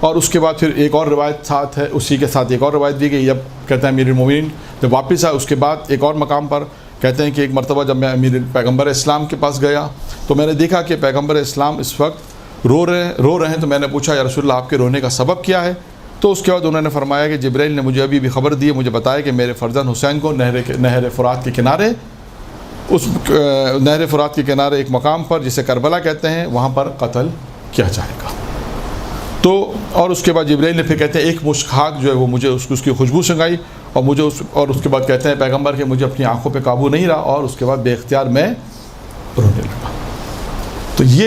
اور اس کے بعد پھر ایک اور روایت ساتھ ہے، اسی کے ساتھ ایک اور روایت دی گئی، جب کہتے ہیں امیر المومنین جب واپس آئے اس کے بعد ایک اور مقام پر کہتے ہیں کہ ایک مرتبہ جب میں پیغمبر اسلام کے پاس گیا تو میں نے دیکھا کہ پیغمبر اسلام اس وقت رو رہے ہیں، تو میں نے پوچھا یا رسول اللہ آپ کے رونے کا سبب کیا ہے؟ تو اس کے بعد انہوں نے فرمایا کہ جبرائیل نے مجھے ابھی خبر دی ہے، مجھے بتایا کہ میرے فرزند حسین کو نہر فرات کے کنارے، اس نہر فرات کے کنارے ایک مقام پر جسے کربلا کہتے ہیں، وہاں پر قتل کیا جائے گا۔ تو اور اس کے بعد جبرائیل نے پھر کہتے ہیں ایک مشک خاک جو ہے وہ مجھے اس کی خوشبو سنگائی، اور اس کے بعد کہتے ہیں پیغمبر کہ مجھے اپنی آنکھوں پہ قابو نہیں رہا، اور اس کے بعد بے اختیار میں رونے لگا۔ تو یہ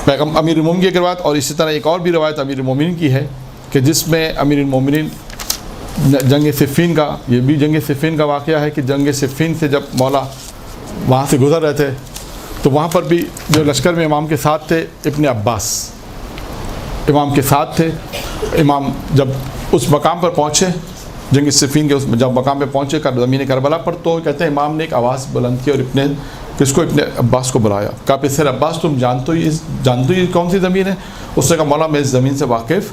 امیر المومنین کی ایک روایت، اور اسی طرح ایک اور بھی روایت امیر المومنین کی ہے کہ جس میں امیر المومنین جنگ صفین کا، یہ بھی جنگ صفین کا واقعہ ہے کہ جنگ صفین سے جب مولا وہاں سے گزر رہے تھے تو وہاں پر بھی جو لشکر میں امام کے ساتھ تھے ابن عباس امام کے ساتھ تھے۔ امام جب اس مقام پر پہنچے، جنگ صفین کے جب مقام پہ پہنچے زمین کربلا پر، تو کہتے ہیں امام نے ایک آواز بلند کی اور ابن عباس کو بلایا، کہا پھر عباس تم جانتے ہی کون سی زمین ہے؟ اس نے کہا مولا میں اس زمین سے واقف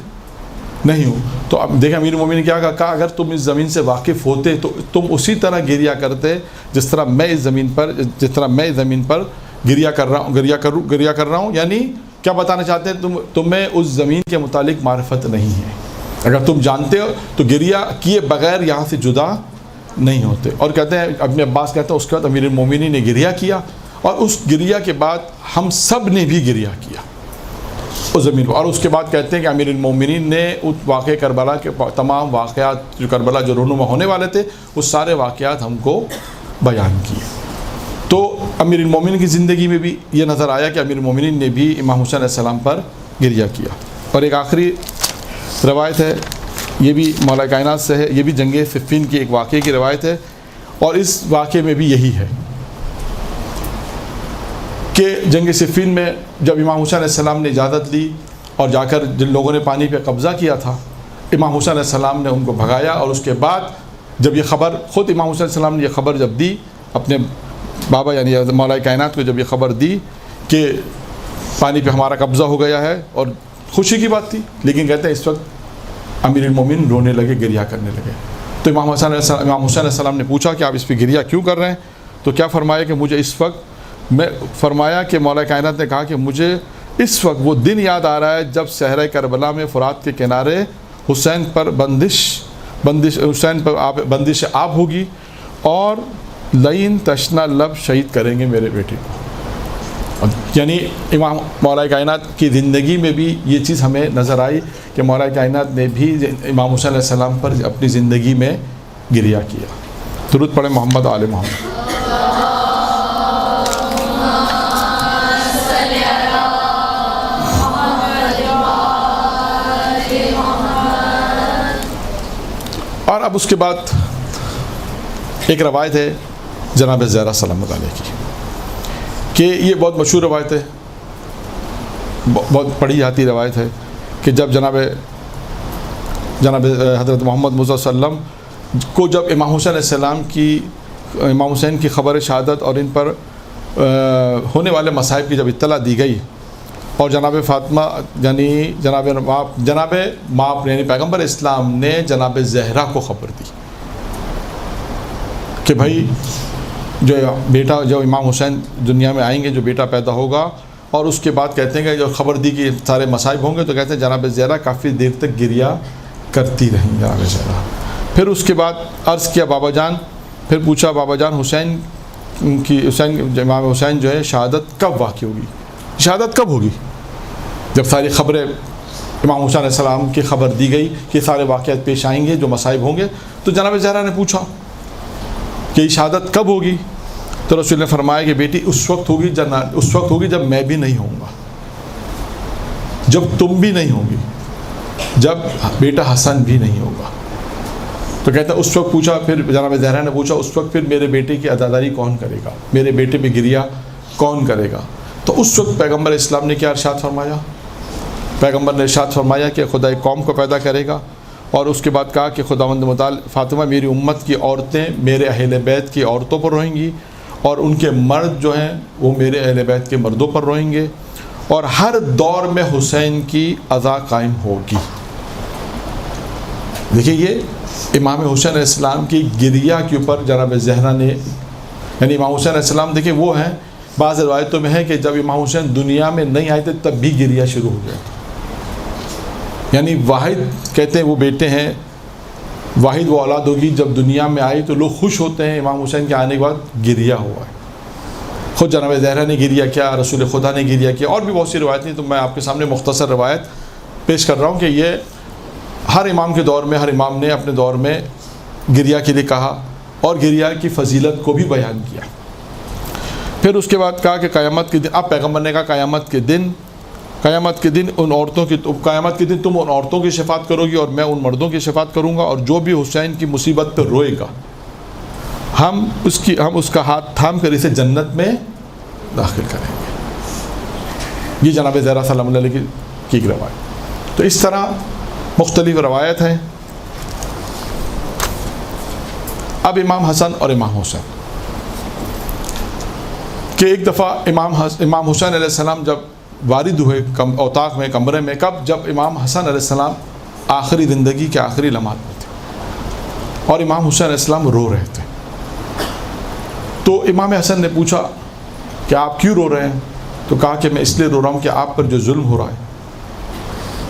نہیں ہوں۔ تو اب دیکھیں امیر المومنین نے کیا کہا، اگر تم اس زمین سے واقف ہوتے تو تم اسی طرح گریہ کرتے جس طرح میں اس زمین پر گریہ کر رہا ہوں۔ یعنی کیا بتانا چاہتے ہیں، تمہیں اس زمین کے متعلق معرفت نہیں ہے، اگر تم جانتے ہو تو گریہ کیے بغیر یہاں سے جدا نہیں ہوتے۔ اور کہتے ہیں ابن عباس کہتے ہیں اس کے بعد امیر المومنین نے گریہ کیا، اور اس گریہ کے بعد ہم سب نے بھی گریہ کیا اس زمین پر۔ اور اس کے بعد کہتے ہیں کہ امیر المومنین نے اس واقع کربلا کے تمام واقعات جو کربلا جو رونما ہونے والے تھے وہ سارے واقعات ہم کو بیان کیے۔ تو امیر المومنین کی زندگی میں بھی یہ نظر آیا کہ امیر المومنین نے بھی امام حسین علیہ السلام پر گریہ کیا۔ اور ایک آخری روایت ہے، یہ بھی مولا کائنات سے ہے، یہ بھی جنگ صفین کی ایک واقعے کی روایت ہے، اور اس واقعے میں بھی یہی ہے کہ جنگ صفین میں جب امام حسین علیہ السلام نے اجازت لی اور جا کر جن لوگوں نے پانی پہ قبضہ کیا تھا، امام حسین علیہ السلام نے ان کو بھگایا، اور اس کے بعد جب یہ خبر خود امام حسین علیہ السلام نے یہ خبر جب دی اپنے بابا یعنی مولا کائنات کو، جب یہ خبر دی کہ پانی پہ ہمارا قبضہ ہو گیا ہے، اور خوشی کی بات تھی، لیکن کہتے ہیں اس وقت امیر المومنین رونے لگے، گریہ کرنے لگے، تو امام حسین علیہ السلام نے پوچھا کہ آپ اس پہ گریہ کیوں کر رہے ہیں؟ تو کیا فرمایا کہ مجھے اس وقت میں فرمایا کہ مولا کائنات نے کہا کہ مجھے اس وقت وہ دن یاد آ رہا ہے جب صحرائے کربلا میں فرات کے کنارے حسین پر بندش آب ہوگی اور لعین تشنا لب شہید کریں گے میرے بیٹے کو. یعنی امام مولا کائنات کی زندگی میں بھی یہ چیز ہمیں نظر آئی کہ مولا کائنات نے بھی امام حسین علیہ السلام پر اپنی زندگی میں گریہ کیا. درود پڑھیں محمد آل محمد. اور اب اس کے بعد ایک روایت ہے جناب زہرا سلام اللہ علیہ کی کہ یہ بہت مشہور روایت ہے، بہت پڑھی جاتی روایت ہے کہ جب جناب حضرت محمد مصطفیٰ صلی اللہ علیہ وسلم کو جب امام حسین علیہ السلام کی امام حسین کی خبر شہادت اور ان پر ہونے والے مصائب کی جب اطلاع دی گئی اور جناب فاطمہ یعنی جناب ماں یعنی پیغمبر اسلام نے جناب زہرا کو خبر دی کہ بھائی جو بیٹا جو امام حسین دنیا میں آئیں گے، جو بیٹا پیدا ہوگا، اور اس کے بعد کہتے ہیں کہ جو خبر دی کہ سارے مصائب ہوں گے تو کہتے ہیں جناب زہرا کافی دیر تک گریہ کرتی رہیں جناب زہرا. پھر اس کے بعد عرض کیا بابا جان، پھر پوچھا بابا جان امام حسین جو ہے شہادت کب واقع ہوگی؟ شہادت کب ہوگی؟ جب ساری خبریں امام حسین علیہ السلام کی خبر دی گئی کہ سارے واقعات پیش آئیں گے، جو مصائب ہوں گے، تو جناب زہرا نے پوچھا کہ شہادت کب ہوگی؟ تو رسول نے فرمایا کہ بیٹی اس وقت ہوگی جب میں بھی نہیں ہوں گا، جب تم بھی نہیں ہوگی، جب بیٹا حسن بھی نہیں ہوگا. تو کہتا ہے اس وقت پوچھا، پھر جناب زہرا نے پوچھا اس وقت پھر میرے بیٹے کی عزاداری کون کرے گا، میرے بیٹے پہ گریہ کون کرے گا؟ تو اس وقت پیغمبر اسلام نے کیا ارشاد فرمایا؟ پیغمبر نے ارشاد فرمایا کہ خدا ایک قوم کو پیدا کرے گا، اور اس کے بعد کہا کہ خداوند متعال فاطمہ میری امت کی عورتیں میرے اہل بیت کی عورتوں پر روئیں گی، اور ان کے مرد جو ہیں وہ میرے اہل بیت کے مردوں پر روئیں گے، اور ہر دور میں حسین کی عزا قائم ہوگی. دیکھیے یہ امام حسین علیہ السلام کی گریہ کے اوپر جناب زہرا نے یعنی امام حسین علیہ السلام دیکھیں وہ ہیں، بعض روایتوں میں ہے کہ جب امام حسین دنیا میں نہیں آئے تھے تب بھی گریہ شروع ہو گیا. یعنی واحد کہتے ہیں وہ بیٹے ہیں، واحد وہ اولاد ہوگی جب دنیا میں آئی تو لوگ خوش ہوتے ہیں، امام حسین کے آنے کے بعد گریہ ہوا ہے. خود جناب زہرا نے گریہ کیا، رسول خدا نے گریہ کیا، اور بھی بہت سی روایت ہیں. تو میں آپ کے سامنے مختصر روایت پیش کر رہا ہوں کہ یہ ہر امام کے دور میں ہر امام نے اپنے دور میں گریہ کے لیے کہا اور گریہ کی فضیلت کو بھی بیان کیا. پھر اس کے بعد کہا کہ قیامت کے دن، اب پیغمبر نے کہا قیامت کے دن ان عورتوں کی قیامت کے دن تم ان عورتوں کی شفاعت کرو گی اور میں ان مردوں کی شفاعت کروں گا، اور جو بھی حسین کی مصیبت پہ روئے گا ہم اس کا ہاتھ تھام کر اسے جنت میں داخل کریں گے. یہ جناب زہرا سلام اللہ علیہ کی ایک روایت. تو اس طرح مختلف روایت ہیں. اب امام حسن اور امام حسین کہ ایک دفعہ امام حسین علیہ السلام جب وارد ہوئے اوطاق میں، کمرے میں، کب؟ جب امام حسن علیہ السلام آخری زندگی کے آخری لمحات میں تھے اور امام حسین علیہ السلام رو رہے تھے. تو امام حسن نے پوچھا کہ آپ کیوں رو رہے ہیں؟ تو کہا کہ میں اس لیے رو رہا ہوں کہ آپ پر جو ظلم ہو رہا ہے.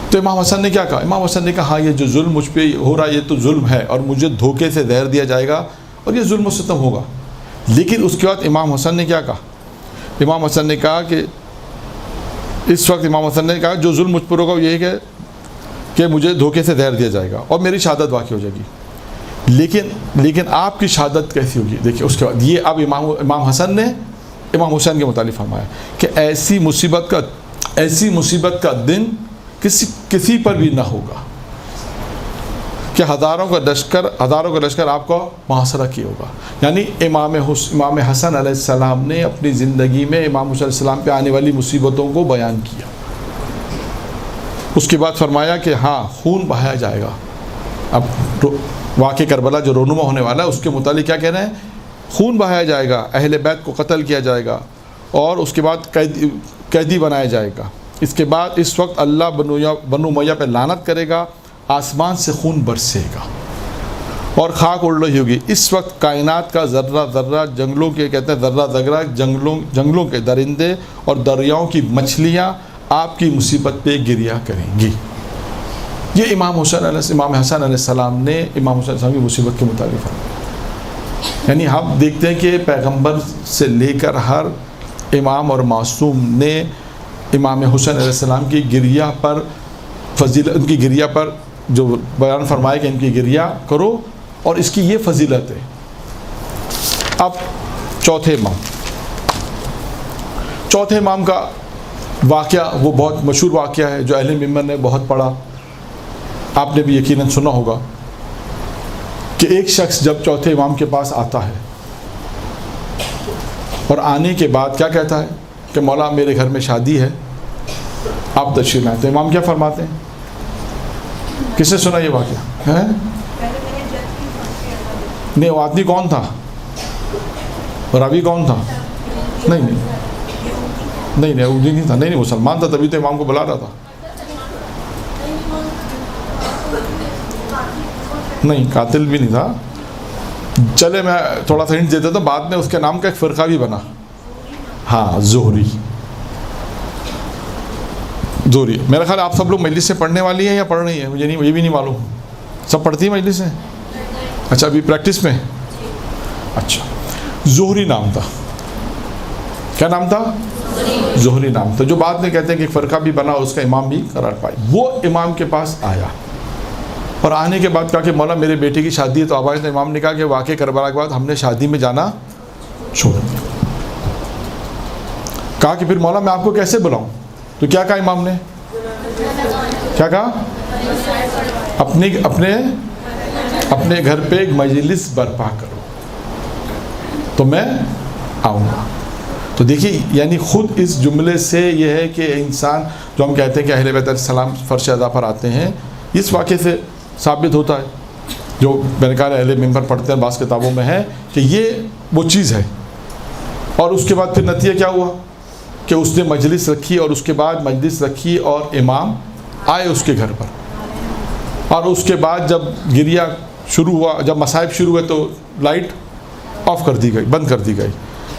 تو امام حسن نے کیا کہا؟ امام حسن نے کہا ہاں یہ جو ظلم مجھ پہ ہو رہا ہے یہ تو ظلم ہے، اور مجھے دھوکے سے زہر دیا جائے گا اور یہ ظلم و ستم ہوگا. لیکن اس کے بعد امام حسن نے کیا کہا؟ امام حسن نے کہا کہ اس وقت امام حسن نے کہا جو ظلم مجھ پر ہوگا وہ یہی کہ مجھے دھوکے سے زہر دیا جائے گا اور میری شہادت واقع ہو جائے گی. لیکن آپ کی شہادت کیسی ہوگی؟ دیکھیے اس کے بعد یہ اب امام حسن نے امام حسین کے متعلق فرمایا کہ ایسی مصیبت کا دن کسی پر بھی نہ ہوگا کہ ہزاروں کا لشکر آپ کو محاصرہ کیا ہوگا. یعنی امام حسن علیہ السلام نے اپنی زندگی میں امام حسین علیہ السلام پہ آنے والی مصیبتوں کو بیان کیا. اس کے بعد فرمایا کہ ہاں خون بہایا جائے گا. اب واقع کربلا جو رونما ہونے والا ہے اس کے متعلق کیا کہہ رہے ہیں؟ خون بہایا جائے گا، اہل بیت کو قتل کیا جائے گا، اور اس کے بعد قیدی بنایا جائے گا. اس کے بعد اس وقت اللہ بنو امیہ پہ لعنت کرے گا، آسمان سے خون برسے گا، اور خاک اڑ رہی ہوگی. اس وقت کائنات کا ذرہ ذرہ, جنگلوں کے کہتے ہیں ذرہ ذرہ, جنگلوں کے درندے اور دریاؤں کی مچھلیاں آپ کی مصیبت پہ گریہ کریں گی. یہ امام حسن علیہ السلام نے امام حسین علیہ السلام کی مصیبت کے مطابق فرمایا. یعنی ہم دیکھتے ہیں کہ پیغمبر سے لے کر ہر امام اور معصوم نے امام حسین علیہ السلام کی گریہ پر فضیلت, ان کی گریہ پر جو بیان فرمایا کہ ان کی گریہ کرو اور اس کی یہ فضیلت ہے. اب چوتھے امام کا واقعہ وہ بہت مشہور واقعہ ہے جو اہل ممبر نے بہت پڑھا, آپ نے بھی یقیناً سنا ہوگا کہ ایک شخص جب چوتھے امام کے پاس آتا ہے اور آنے کے بعد کیا کہتا ہے کہ مولا میرے گھر میں شادی ہے, آپ تشریف لائیں. تو امام کیا فرماتے ہیں؟ کس نے سنا یہ واقعہ ہے؟ نہیں, وہ آدمی کون تھا؟ راوی کون تھا؟ نہیں یہودی نہیں تھا, نہیں مسلمان تھا, تبھی تو امام کو بلا رہا تھا. نہیں, قاتل بھی نہیں تھا. چلے میں تھوڑا سا ہنٹ دیتا تھا, بعد میں اس کے نام کا ایک فرقہ بھی بنا. ہاں, زہری. میرا خیال آپ سب لوگ مجلس سے پڑھنے والی ہیں یا پڑھ رہی ہیں, مجھے نہیں, یہ بھی نہیں معلوم. سب پڑھتی ہیں مجلس سے؟ اچھا, ابھی پریکٹس میں. اچھا, زہری نام تھا. کیا نام تھا؟ زہری نام تھا, جو بعد میں کہتے ہیں کہ ایک فرقہ بھی بنا, اس کا امام بھی قرار پائی. وہ امام کے پاس آیا اور آنے کے بعد کہا کہ مولا میرے بیٹے کی شادی ہے. تو آواز نے امام نے کہا کہ واقع کربلا کے بعد ہم نے شادی میں جانا چھوڑ دیا. کہا کہ پھر مولا میں آپ کو کیسے بلاؤں؟ تو کیا کہا امام نے؟ کیا کہا؟ اپنے گھر پہ ایک مجلس برپا کرو تو میں آؤں گا. تو دیکھیے, یعنی خود اس جملے سے یہ ہے کہ انسان جو ہم کہتے ہیں کہ اہل بیت علیہ السلام فرش ادا پر آتے ہیں, اس واقعے سے ثابت ہوتا ہے, جو میں نے کہا اہل ممبر پڑھتے ہیں بعض کتابوں میں ہے کہ یہ وہ چیز ہے. اور اس کے بعد پھر نتیجہ کیا ہوا کہ اس نے مجلس رکھی, اور اس کے بعد مجلس رکھی اور امام آئے اس کے گھر پر. اور اس کے بعد جب گریہ شروع ہوا, جب مصائب شروع ہوئے تو لائٹ آف کر دی گئی, بند کر دی گئی.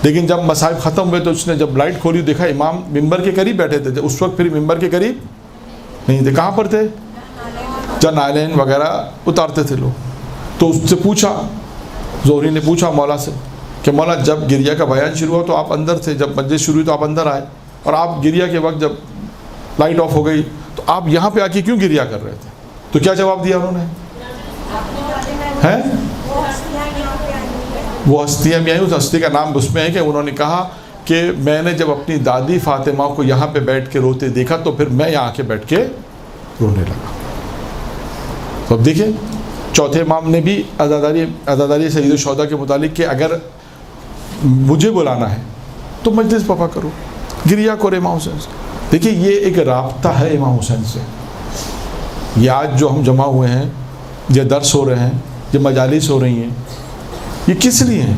لیکن جب مصائب ختم ہوئے تو اس نے جب لائٹ کھولی دیکھا امام ممبر کے قریب بیٹھے تھے. اس وقت پھر ممبر کے قریب نہیں تھے. کہاں پر تھے؟ جب نالین وغیرہ اتارتے تھے لوگ. تو اس سے پوچھا, زہری نے پوچھا مولا سے کہ مولا جب گریہ کا بیان شروع ہوا تو آپ اندر تھے, جب مجلس شروع ہوئی تو آپ اندر آئے, اور آپ گریہ کے وقت جب لائٹ آف ہو گئی تو آپ یہاں پہ آ کے کیوں گریہ کر رہے تھے؟ تو کیا جواب دیا انہوں نے؟ وہ ہستیاں بھی آئیں. اس ہستی کا نام اس میں ہے کہ انہوں نے کہا کہ میں نے جب اپنی دادی فاطمہ کو یہاں پہ بیٹھ کے روتے دیکھا تو پھر میں یہاں کے بیٹھ کے رونے لگا. تو اب دیکھیں, چوتھے امام نے بھی عزاداری سید الشہداء کے متعلق کہ اگر مجھے بلانا ہے تو مجلس پپا کرو, گریہ کرو امام حسین سے. دیکھیے, یہ ایک رابطہ ہے امام حسین سے. یہ آج جو ہم جمع ہوئے ہیں, یہ درس ہو رہے ہیں, یہ مجالس ہو رہی ہیں, یہ کس لیے ہیں؟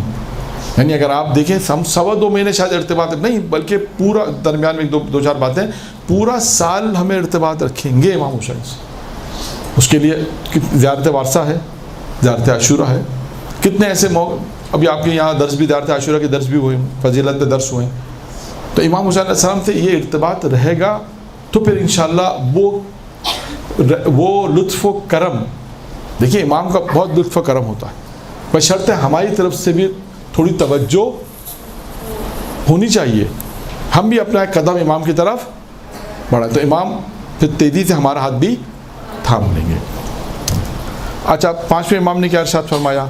یعنی اگر آپ دیکھیں ہم 2.25 مہینے شاید ارتباط نہیں, بلکہ پورا درمیان میں دو چار باتیں, پورا سال ہمیں ارتباط رکھیں گے امام حسین سے. اس کے لیے زیارت وارثہ ہے, زیارت عاشورہ ہے, کتنے ایسے موقع. ابھی آپ کے یہاں درس بھی زیارت عاشورہ کے درس بھی ہوئے, فضیلت درس ہوئے. تو امام حسین علیہ السلام سے یہ ارتباط رہے گا تو پھر انشاءاللہ وہ لطف و کرم. دیکھیے, امام کا بہت لطف و کرم ہوتا ہے, بشرط ہماری طرف سے بھی تھوڑی توجہ ہونی چاہیے. ہم بھی اپنا ایک قدم امام کی طرف بڑھائیں تو امام پھر تیزی سے ہمارا ہاتھ بھی تھام لیں گے. اچھا, 5ویں امام نے کیا ارشاد فرمایا؟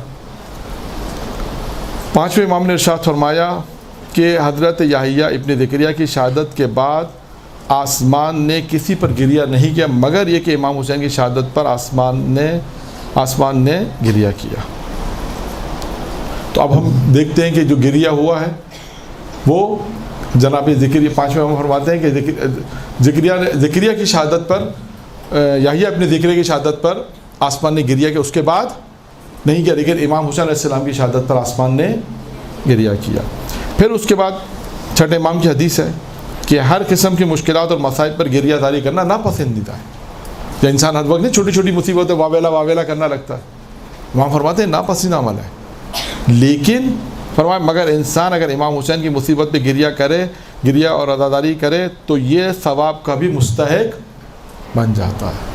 5ویں امام نے ارشاد فرمایا کہ حضرت یحییٰ ابن زکریا کی شہادت کے بعد آسمان نے کسی پر گریہ نہیں کیا مگر یہ کہ امام حسین کی شہادت پر آسمان نے گریہ کیا. تو اب ہم دیکھتے ہیں کہ جو گریہ ہوا ہے وہ جناب زکریا 5ویں امام فرماتے ہیں کہ زکریا کی شہادت پر, یحییٰ ابن زکریا کی شہادت پر آسمان نے گریہ کیا. اس کے بعد نہیں کیا, لیکن امام حسین علیہ السلام کی شہادت پر آسمان نے گریہ کیا. پھر اس کے بعد 6 امام کی حدیث ہے کہ ہر قسم کی مشکلات اور مصائب پر گریہ زاری کرنا ناپسندیدہ ہے. یا انسان ہر وقت نہیں چھوٹی چھوٹی مصیبتیں واویلا کرنا لگتا ہے, امام فرماتے ہیں ناپسندیدہ عمل ہے، لیکن فرمایا مگر انسان اگر امام حسین کی مصیبت پہ گریہ اور عزاداری کرے تو یہ ثواب کا بھی مستحق بن جاتا ہے.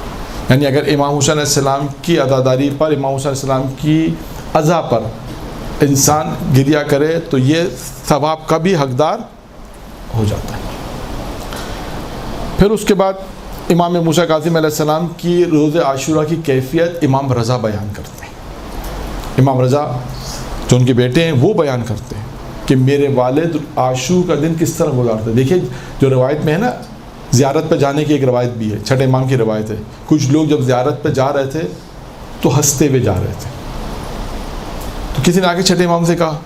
یعنی اگر امام حسین علیہ السلام کی عزاداری پر، امام حسین علیہ السلام کی عزا پر انسان گریہ کرے تو یہ ثواب کا بھی حقدار ہو جاتا ہے. پھر اس کے بعد امام موسیٰ کاظم علیہ السلام کی روز عاشورہ کی کیفیت امام رضا بیان کرتے ہیں. امام رضا جو ان کے بیٹے ہیں وہ بیان کرتے ہیں کہ میرے والد عاشور کا دن کس طرح گزارتے. دیکھیں جو روایت میں ہے نا، زیارت پہ جانے کی ایک روایت بھی ہے، چھٹے امام کی روایت ہے. کچھ لوگ جب زیارت پہ جا رہے تھے تو ہنستے ہوئے جا رہے تھے. تو کسی نے آگے چھٹے امام سے کہا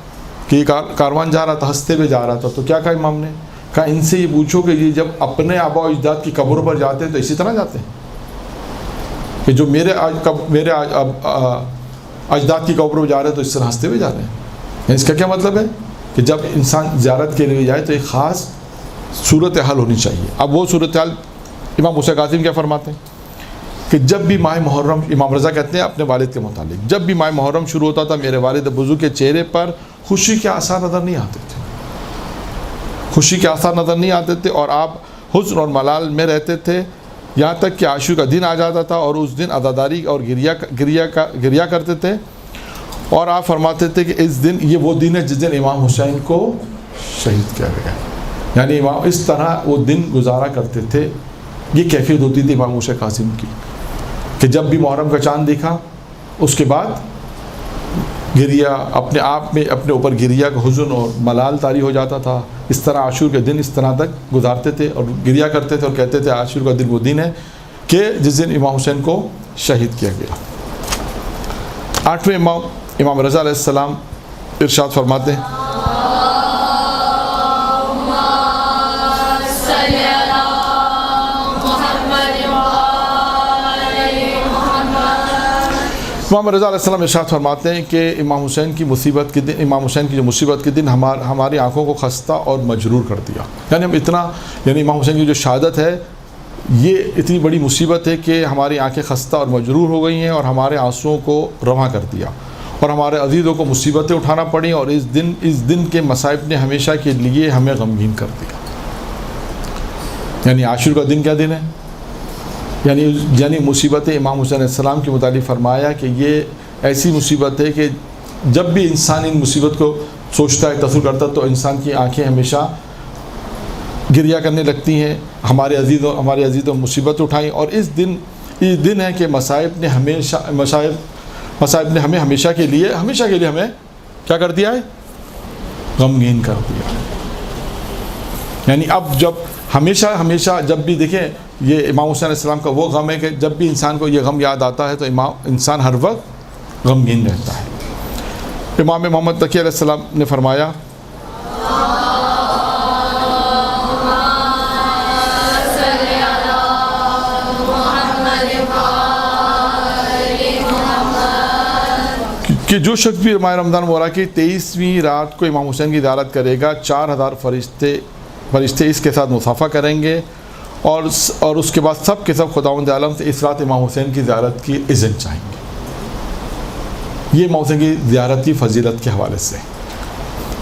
کہ یہ کاروان جا رہا تھا، ہنستے ہوئے جا رہا تھا. تو کیا کہا امام نے؟ کہا ان سے یہ پوچھو کہ یہ جب اپنے آبا و اجداد کی قبروں پر جاتے ہیں تو اسی طرح جاتے ہیں، کہ جو میرے اجداد کی قبروں پر جا رہے ہیں تو اس طرح ہنستے ہوئے جا رہے ہیں. یعنی اس کا کیا مطلب ہے کہ جب انسان زیارت کے لیے جائے تو ایک خاص صورتحال ہونی چاہیے. اب وہ صورتحال امام موسیٰ کاظم کیا فرماتے ہیں کہ جب بھی ماہ محرم، امام رضا کہتے ہیں اپنے والد کے متعلق، جب بھی ماہ محرم شروع ہوتا تھا میرے والد بزرگ کے چہرے پر خوشی کے آثار نظر نہیں آتے تھے، خوشی کے آثار نظر نہیں آتے تھے، اور آپ حزن اور ملال میں رہتے تھے یہاں تک کہ عاشور کا دن آ جاتا تھا اور اس دن عزاداری اور گریہ کرتے تھے. اور آپ فرماتے تھے کہ اس دن یہ وہ دن ہے جس دن امام حسین کو شہید کیا گیا. یعنی امام اس طرح وہ دن گزارا کرتے تھے. یہ کیفیت ہوتی تھی امام موسیٰ کاظم کی کہ جب بھی محرم کا چاند دیکھا اس کے بعد گریہ، اپنے آپ میں اپنے اوپر گریہ کا حزن اور ملال طاری ہو جاتا تھا. اس طرح عاشور کے دن اس طرح تک گزارتے تھے اور گریہ کرتے تھے اور کہتے تھے عاشور کا دن وہ دن ہے کہ جس دن امام حسین کو شہید کیا گیا. 8ویں امام رضا علیہ السلام ارشاد فرماتے ہیں امام رضا علیہ السلام ارشاد فرماتے ہیں کہ امام حسین کی مصیبت کے دن، امام حسین کی جو مصیبت کے دن ہماری آنکھوں کو خستہ اور مجرور کر دیا. یعنی ہم اتنا، یعنی امام حسین کی جو شہادت ہے یہ اتنی بڑی مصیبت ہے کہ ہماری آنکھیں خستہ اور مجرور ہو گئی ہیں اور ہمارے آنسوؤں کو رواں کر دیا اور ہمارے عزیزوں کو مصیبتیں اٹھانا پڑیں اور اس دن کے مصائب نے ہمیشہ کے لیے ہمیں غمگین کر دیا. یعنی عاشور کا دن کیا دن ہے؟ یعنی مصیبت امام حسین علیہ السلام کے متعلق فرمایا کہ یہ ایسی مصیبت ہے کہ جب بھی انسان ان مصیبت کو سوچتا ہے، تصور کرتا ہے، تو انسان کی آنکھیں ہمیشہ گریہ کرنے لگتی ہیں. ہمارے عزیزوں مصیبت اٹھائیں اور اس دن ہے کہ مصائب نے ہمیں ہمیشہ کے لیے ہمیں کیا کر دیا ہے؟ غمگین کر دیا. یعنی اب جب ہمیشہ جب بھی دیکھیں یہ امام حسین علیہ السلام کا وہ غم ہے کہ جب بھی انسان کو یہ غم یاد آتا ہے تو انسان ہر وقت غمگین رہتا ہے. امام محمد تقی علیہ السلام نے فرمایا کہ جو شخص بھی ماہ رمضان مبارک کی 23ویں رات کو امام حسین کی زیارت کرے گا 4000 فرشتے اس کے ساتھ مصافحہ کریں گے اور اس کے بعد سب کے سب خداوند عالم سے اس رات امام حسین کی زیارت کی اذن چاہیں گے. یہ امام حسین کی زیارت کی فضیلت کے حوالے سے.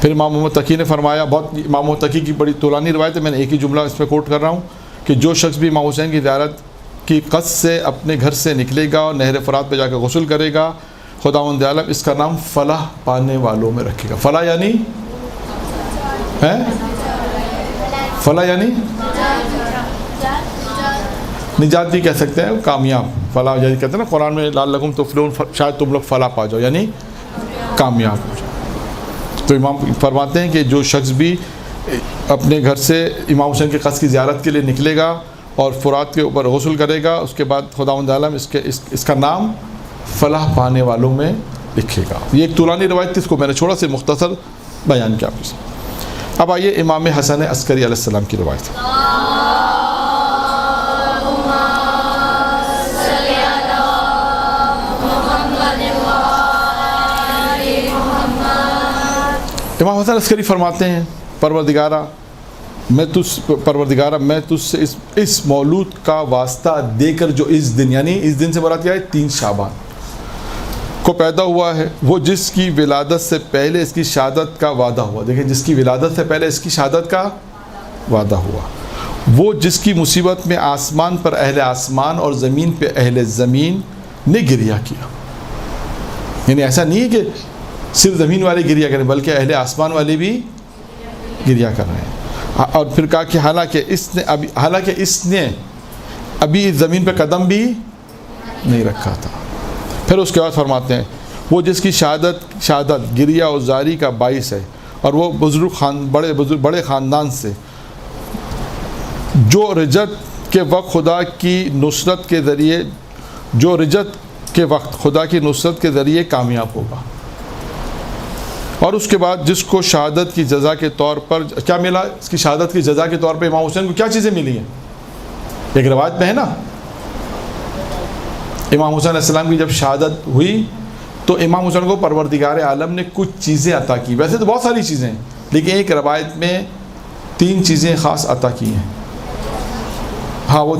پھر امام محمد تقی نے فرمایا، بہت امام محمد تقی کی بڑی طولانی روایت ہے، میں نے ایک ہی جملہ اس میں کوٹ کر رہا ہوں کہ جو شخص بھی امام حسین کی زیارت کی قصد سے اپنے گھر سے نکلے گا اور نہر فرات پہ جا کے غسل کرے گا، خداوند عالم اس کا نام فلاح پانے والوں میں رکھے گا. فلاح یعنی نجات بھی کہہ سکتے ہیں، کامیاب. فلاح یعنی کہتے ہیں نا قرآن میں لعلکم تفلحون، شاید تم لوگ فلاح پا جاؤ، یعنی کامیاب ہو جاؤ. تو امام فرماتے ہیں کہ جو شخص بھی اپنے گھر سے امام حسین کے قصر کی زیارت کے لیے نکلے گا اور فرات کے اوپر غسل کرے گا، اس کے بعد خداوند عالم اس کا نام فلاح پانے والوں میں لکھے گا. یہ ایک طولانی روایت تھی، اس کو میں نے چھوڑا سے مختصر بیان کیا آپ سے. اب آئیے امام حسن عسکری علیہ السلام کی روایت. امام حسن عسکری فرماتے ہیں، پروردگارہ میں تجھ سے اس مولود کا واسطہ دے کر جو اس دن، یعنی اس دن سے مراد کیا ہے 3 شعبان کو کو پیدا ہوا ہے، وہ جس کی ولادت سے پہلے اس کی شہادت کا وعدہ ہوا. دیکھیں، جس کی ولادت سے پہلے اس کی شہادت کا وعدہ ہوا. وہ جس کی مصیبت میں آسمان پر اہل آسمان اور زمین پہ اہل زمین نے گریہ کیا. یعنی ایسا نہیں ہے کہ صرف زمین والے گریہ کریں، بلکہ اہل آسمان والے بھی گریہ کر رہے ہیں. اور پھر کہا کہ حالانکہ اس نے ابھی اس زمین پہ قدم بھی نہیں رکھا تھا. پھر اس کے بعد فرماتے ہیں وہ جس کی شہادت گریہ و زاری کا باعث ہے، اور وہ بڑے خاندان سے جو رجت کے وقت خدا کی نصرت کے ذریعے کامیاب ہوگا. اور اس کے بعد جس کو شہادت کی جزا کے طور پر کیا ملا؟ اس کی شہادت کی جزا کے طور پر امام حسین کو کیا چیزیں ملی ہیں؟ ایک روایت میں ہے نا، امام حسین علیہ السلام کی جب شہادت ہوئی تو امام حسین کو پروردگار عالم نے کچھ چیزیں عطا کی. ویسے تو بہت ساری چیزیں ہیں، لیکن ایک روایت میں 3 چیزیں خاص عطا کی ہیں. ہاں، وہ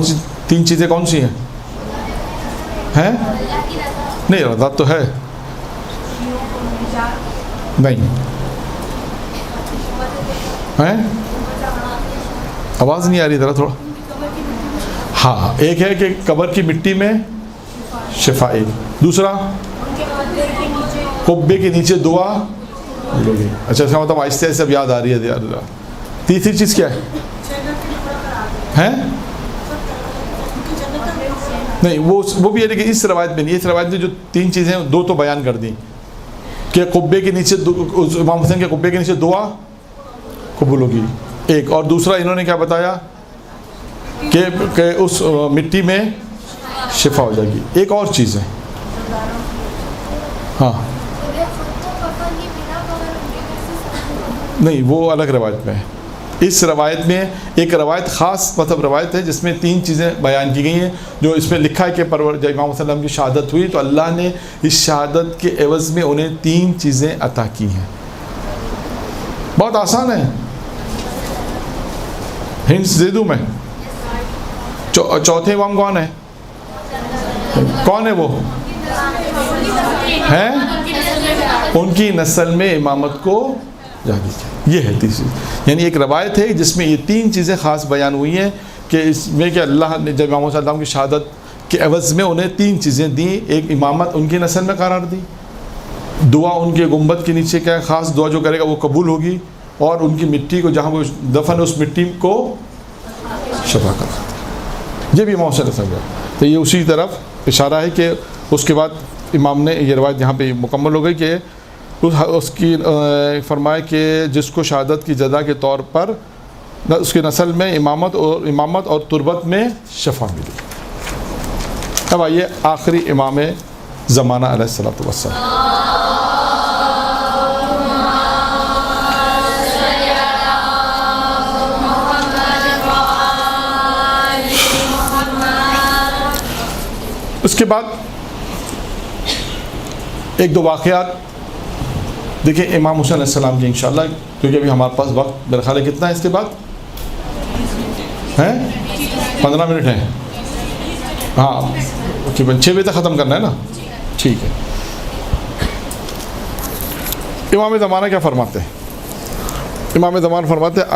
3 چیزیں کون سی ہیں؟ نہیں، رضا تو ہے نہیں ہے. آواز نہیں آ رہی ذرا تھوڑا. ہاں، ایک ہے کہ قبر کی مٹی میں شفا. ایک دوسرا قبے کے نیچے دعا. اچھا، اس کا مطلب آہستہ آہستہ اب یاد آ رہی ہے. تیسری چیز کیا ہے؟ نہیں، وہ بھی ہے، لیکن اس روایت میں نہیں. اس روایت میں جو 3 چیزیں 2 تو بیان کر دیں کہ قبے کے نیچے امام حسین کے قبے کے نیچے دعا قبول ہوگی ایک، اور دوسرا انہوں نے کیا بتایا کہ اس مٹی میں شفا ہو جائے گی. ایک اور چیز ہے، ہاں نہیں، وہ الگ روایت میں ہے. اس روایت میں ایک روایت خاص روایت ہے جس میں 3 چیزیں بیان کی گئی ہیں، جو اس میں لکھا ہے کہ جب امام حسین علیہ السلام کی شہادت ہوئی تو اللہ نے اس شہادت کے عوض میں انہیں 3 چیزیں عطا کی ہیں. بہت آسان ہے، ہنٹس دے دوں میں. چوتھے امام کون ہے؟ کون ہے وہ؟ ہیں ان کی نسل میں امامت کو جاری کیا. یہ ہے تیسری، یعنی ایک روایت ہے جس میں یہ 3 چیزیں خاص بیان ہوئی ہیں کہ اس میں کہ اللہ نے جب امام صلی اللہ علیہ وسلم کی شہادت کے عوض میں انہیں 3 چیزیں دیں. ایک امامت ان کی نسل میں قرار دی، دعا ان کے گنبد کے نیچے کیا خاص دعا جو کرے گا وہ قبول ہوگی، اور ان کی مٹی کو جہاں وہ دفن ہے اس مٹی کو شفا کر. یہ بھی امام صلی اللہ علیہ وسلم. تو یہ اسی طرف اشارہ ہے کہ اس کے بعد امام نے یہ روایت یہاں پہ مکمل ہو گئی کہ اس کی فرمائے کہ جس کو شہادت کی جزا کے طور پر اس کی نسل میں امامت اور تربت میں شفا ملی. اب آئیے آخری امام زمانہ علیہ الصلوۃ والسلام. اس کے بعد 1-2 واقعات دیکھیں امام حسین علیہ السلام کی انشاءاللہ، کیونکہ ابھی ہمارے پاس وقت میرا خیال ہے کتنا ہے اس کے بعد ہیں 15 منٹ ہیں. ہاں، 6 بجے تک ختم کرنا ہے نا. ٹھیک ہے. امام زمانہ کیا فرماتے ہیں؟ امام زمانہ فرماتے ہیں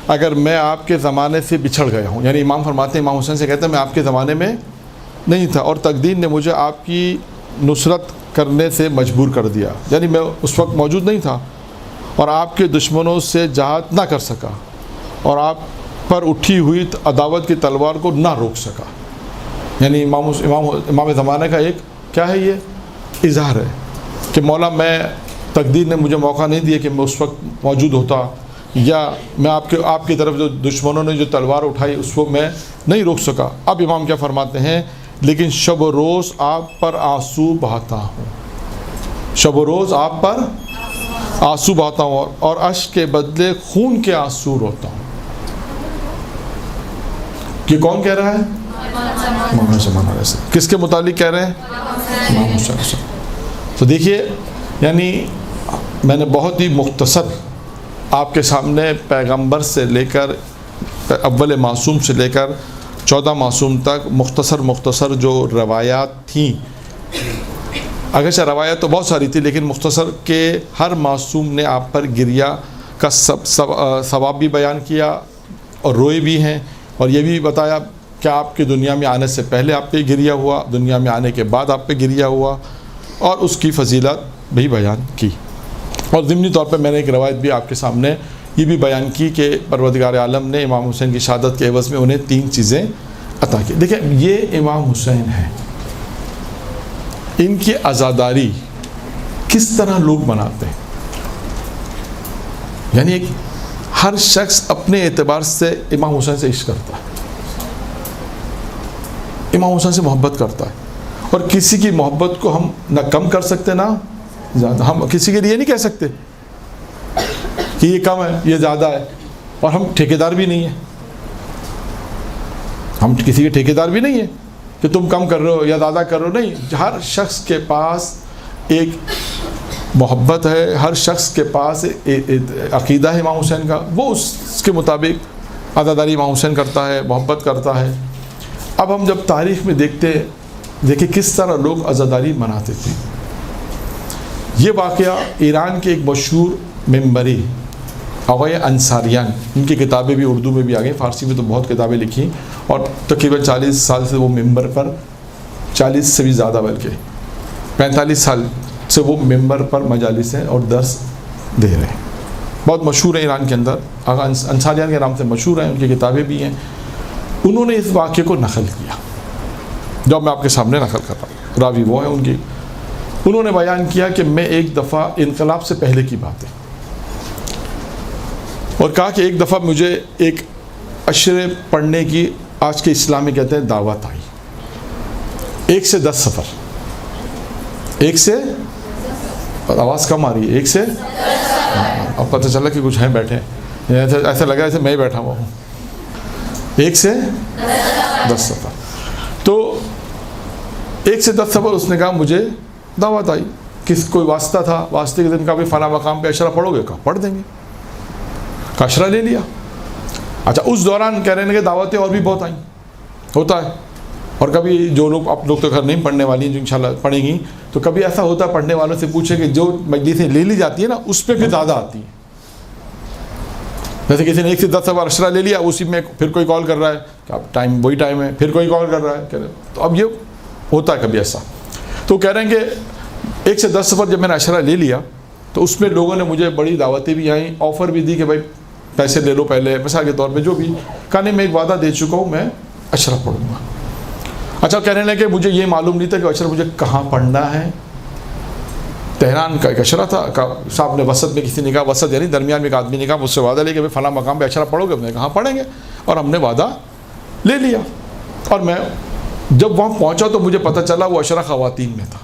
اگر میں آپ کے زمانے سے بچھڑ گیا ہوں، یعنی امام فرماتے ہیں، امام حسین سے کہتے ہیں میں آپ کے زمانے میں نہیں تھا اور تقدیر نے مجھے آپ کی نصرت کرنے سے مجبور کر دیا، یعنی میں اس وقت موجود نہیں تھا اور آپ کے دشمنوں سے جہاد نہ کر سکا اور آپ پر اٹھی ہوئی عداوت کی تلوار کو نہ روک سکا. یعنی امام زمانہ کا ایک کیا ہے، یہ اظہار ہے کہ مولا میں تقدیر نے مجھے موقع نہیں دیا کہ میں اس وقت موجود ہوتا، یا میں آپ کی طرف جو دشمنوں نے جو تلوار اٹھائی اس کو میں نہیں روک سکا. اب امام کیا فرماتے ہیں، لیکن شب و روز آپ پر آنسو بہاتا ہوں، شب و روز آپ پر آنسو بہاتا ہوں اور اشک کے بدلے خون کے آنسو روتا ہوں. یہ کون کہہ رہا ہے؟ امام زمانہ علیہ السلام. کس کے متعلق کہہ رہے ہیں؟ امام حسین علیہ السلام. تو دیکھیے، یعنی میں نے بہت ہی مختصر آپ کے سامنے پیغمبر سے لے کر اول معصوم سے لے کر 14 معصوم تک مختصر جو روایات تھیں اگرچہ روایت تو بہت ساری تھی، لیکن مختصر کہ ہر معصوم نے آپ پر گریہ کا ثواب بھی بیان کیا اور روئے بھی ہیں، اور یہ بھی بتایا کہ آپ کے دنیا میں آنے سے پہلے آپ پہ گریہ ہوا، دنیا میں آنے کے بعد آپ پہ گریہ ہوا، اور اس کی فضیلت بھی بیان کی۔ اور ضمنی طور پہ میں نے ایک روایت بھی آپ کے سامنے یہ بھی بیان کی کہ پروردگار عالم نے امام حسین کی شہادت کے عوض میں انہیں 3 چیزیں عطا کی۔ دیکھیں یہ امام حسین ہیں، ان کی عزاداری کس طرح لوگ مناتے ہیں، یعنی ایک ہر شخص اپنے اعتبار سے امام حسین سے عشق کرتا ہے، امام حسین سے محبت کرتا ہے، اور کسی کی محبت کو ہم نہ کم کر سکتے نہ زیادہ۔ ہم کسی کے لیے نہیں کہہ سکتے کہ یہ کم ہے یہ زیادہ ہے، اور ہم ٹھیکیدار بھی نہیں ہیں، ہم کسی کے ٹھیکیدار بھی نہیں ہیں کہ تم کم کر رہے ہو یا زیادہ کر رہے ہو، نہیں۔ ہر شخص کے پاس ایک محبت ہے، ہر شخص کے پاس عقیدہ ہے امام حسین کا، وہ اس کے مطابق عزاداری امام حسین کرتا ہے، محبت کرتا ہے۔ اب ہم جب تاریخ میں دیکھیں کس طرح لوگ عزاداری مناتے تھے۔ یہ واقعہ ایران کے ایک مشہور ممبری آغای انصاریان، ان کی کتابیں بھی اردو میں بھی آ گئی، فارسی میں تو بہت کتابیں لکھی، اور تقریباً 40 سال سے وہ ممبر پر، 40 سے بھی زیادہ بلکہ 45 سال سے وہ ممبر پر مجالس ہیں اور درس دے رہے ہیں۔ بہت مشہور ہیں ایران کے اندر، آغا انصاریان کے نام سے مشہور ہیں، ان کی کتابیں بھی ہیں۔ انہوں نے اس واقعے کو نقل کیا جو میں آپ کے سامنے نقل کر رہا ہوں، راوی وہ ہیں ان کی۔ انہوں نے بیان کیا کہ میں ایک دفعہ انقلاب سے پہلے کی بات ہے، اور کہا کہ ایک دفعہ مجھے ایک عشرے پڑھنے کی، آج کے اسلام میں کہتے ہیں، دعوت آئی، 1 سے 10 سفر، 1 سے آواز کم آ رہی ہے، 1 سے اب پتہ چلا کہ کچھ ہیں بیٹھے، ایسا لگا جیسے میں ہی بیٹھا ہوا ہوں، 1 سے 10 سفر۔ تو 1 سے 10 سفر اس نے کہا مجھے دعوت آئی، کوئی واسطہ تھا، واسطے کے دن کا بھی فلاں مقام پہ عشرہ پڑھو گے، کہا پڑھ دیں گے، کا عشرہ لے لیا۔ اچھا اس دوران کہہ رہے ہیں کہ دعوتیں اور بھی بہت آئیں، ہوتا ہے، اور کبھی جو لوگ، آپ لوگ تو گھر نہیں پڑھنے والی ہیں جو انشاءاللہ پڑھیں گی، تو کبھی ایسا ہوتا ہے پڑھنے والوں سے پوچھیں کہ جو مجلسیں لے لی جاتی ہیں نا اس پہ پھر زیادہ آتی ہیں، جیسے کسی نے 1 سے 10 سفر عشرہ لے لیا، اسی میں پھر کوئی کال کر رہا ہے کہ اب ٹائم وہی ٹائم ہے، پھر کوئی کال کر رہا ہے، تو اب یہ ہوتا ہے کبھی ایسا۔ تو کہہ رہے ہیں کہ 1 سے 10 سفر جب میں نے عشرہ لے لیا تو اس میں لوگوں نے مجھے بڑی دعوتیں بھی آئیں، آفر بھی دی کہ بھائی پیسے لے لو پہلے، مثال کے طور پہ جو بھی، کہا نہیں میں ایک وعدہ دے چکا ہوں، میں عشرہ پڑھوں گا۔ اچھا کہنے لگے کہ مجھے یہ معلوم نہیں تھا کہ عشرہ مجھے کہاں پڑھنا ہے۔ تہران کا ایک عشرہ تھا، صاحب نے وسط میں، کسی نے کہا وسط یعنی درمیان میں، ایک آدمی نے کہا مجھ سے وعدہ لے کہ بھائی فلاں مقام پہ عشرہ پڑھو گے، ہم نے کہاں پڑھیں گے، اور ہم نے وعدہ لے لیا۔ اور میں جب وہاں پہنچا تو مجھے پتہ چلا وہ عشرہ خواتین میں تھا۔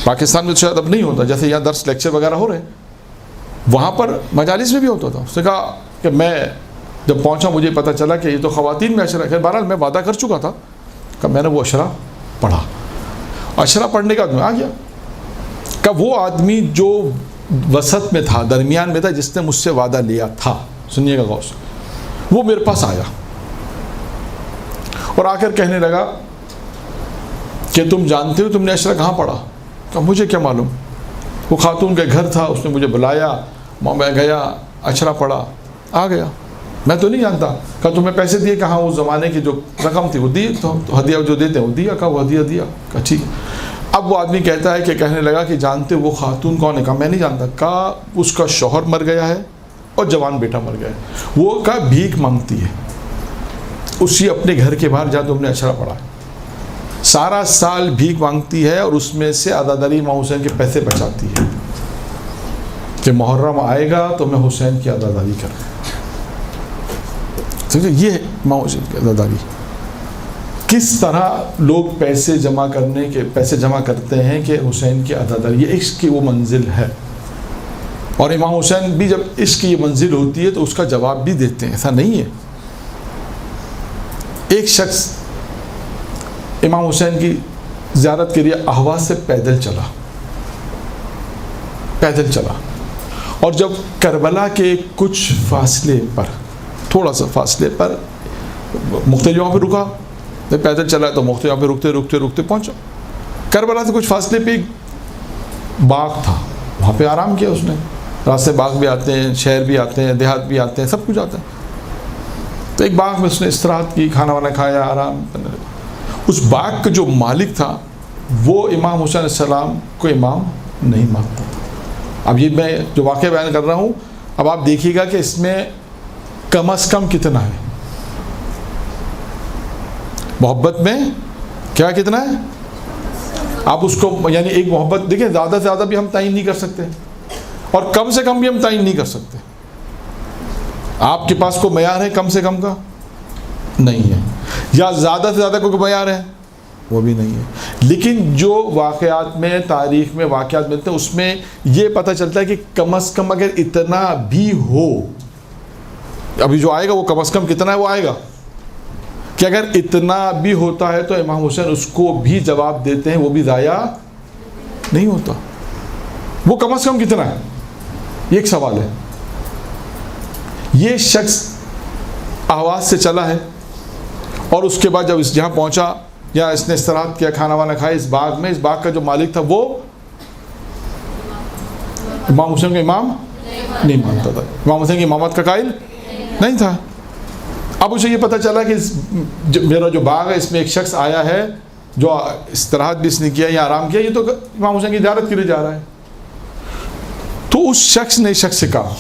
پاکستان میں تو شاید اب نہیں ہوتا، جیسے یہاں درس لیکچر وغیرہ ہو رہے ہیں، وہاں پر مجالس میں بھی ہوتا تھا۔ اس نے کہا کہ میں جب پہنچا مجھے پتہ چلا کہ یہ تو خواتین میں عشرہ ہے، بہرحال میں وعدہ کر چکا تھا کہ میں نے وہ عشرہ پڑھا۔ عشرہ پڑھنے کا آدمی آ گیا، کہ وہ آدمی جو وسط میں تھا، درمیان میں تھا، جس نے مجھ سے وعدہ لیا تھا، سنیے گا غور سے، وہ میرے پاس آیا اور آ کر کہنے لگا کہ تم جانتے ہو تم نے عشرہ کہاں پڑھا؟ کہ مجھے کیا معلوم، وہ خاتون کے گھر تھا، اس نے مجھے بلایا، میں گیا، عشرہ پڑھا، آ گیا، میں تو نہیں جانتا۔ کہ تمہیں پیسے دیے؟ کہاں اس زمانے کی جو رقم تھی وہ دی، تو ہدیہ جو دیتے ہیں وہ دیا، کہا وہ ہدیہ دیا، کہا ٹھیک۔ اب وہ آدمی کہتا ہے کہ کہنے لگا کہ جانتے وہ خاتون کون ہے؟ کہا میں نہیں جانتا۔ کہا اس کا شوہر مر گیا ہے اور جوان بیٹا مر گیا ہے، وہ کہا بھیک مانگتی ہے، اسی اپنے گھر کے باہر جا تم نے عشرہ پڑھا ہے، سارا سال بھیک مانگتی ہے اور اس میں سے عزاداری امام حسین کے پیسے بچاتی ہے کہ محرم آئے گا تو میں حسین کی عزاداری کروں۔ یہ امام حسین کی عزاداری، کس طرح لوگ پیسے جمع کرتے ہیں کہ حسین کی عزاداری، یہ عشق کی وہ منزل ہے۔ اور امام حسین بھی جب عشق کی یہ منزل ہوتی ہے تو اس کا جواب بھی دیتے ہیں، ایسا نہیں ہے۔ ایک شخص امام حسین کی زیارت کے لیے احواز سے پیدل چلا، اور جب کربلا کے کچھ فاصلے پر، تھوڑا سا فاصلے پر مختلف جگہوں پہ رکا، پیدل چلا تو مختلف یہاں پہ رکتے رکتے رکتے پہنچا. کربلا سے کچھ فاصلے پہ باغ تھا, وہاں پہ آرام کیا اس نے. راستے باغ بھی آتے ہیں, شہر بھی آتے ہیں, دیہات بھی آتے ہیں, سب کچھ آتا ہے. تو ایک باغ میں اس نے استراحت کی, کھانا وانا کھایا, آرام کرنے لگا. اس باغ کا جو مالک تھا وہ امام حسین علیہ السلام کو امام نہیں مانتا تھا. اب یہ میں جو واقعہ بیان کر رہا ہوں, اب آپ دیکھیے گا کہ اس میں کم از کم کتنا ہے محبت میں, کیا کتنا ہے. آپ اس کو یعنی ایک محبت دیکھیں, زیادہ سے زیادہ بھی ہم تعین نہیں کر سکتے اور کم سے کم بھی ہم تعین نہیں کر سکتے. آپ کے پاس کوئی معیار ہے کم سے کم کا؟ نہیں ہے. یا زیادہ سے زیادہ کوئی معیار ہے؟ وہ بھی نہیں ہے. لیکن جو واقعات میں, تاریخ میں واقعات ملتے ہیں, اس میں یہ پتہ چلتا ہے کہ کم از کم اگر اتنا بھی ہو, ابھی جو آئے گا وہ کم از کم کتنا ہے وہ آئے گا, کہ اگر اتنا بھی ہوتا ہے تو امام حسین اس کو بھی جواب دیتے ہیں, وہ بھی ضائع نہیں ہوتا. وہ کم از کم کتنا ہے, یہ ایک سوال ہے. یہ شخص آواز سے چلا ہے اور اس کے بعد جب اس جہاں پہنچا یا اس نے استراحت کیا, کھانا وانا کھایا اس باغ میں, اس باغ کا جو مالک تھا وہ امام حسین کو امام نہیں مانتا تھا, امام حسین کی امامت کا قائل نہیں تھا. اب اسے یہ پتہ چلا کہ میرا جو باغ ہے اس میں ایک شخص آیا ہے جو استراحت بھی اس نے کیا یا آرام کیا, یہ تو امام حسین کی زیارت کے لیے جا رہا ہے. تو اس شخص نے شخص سے کہا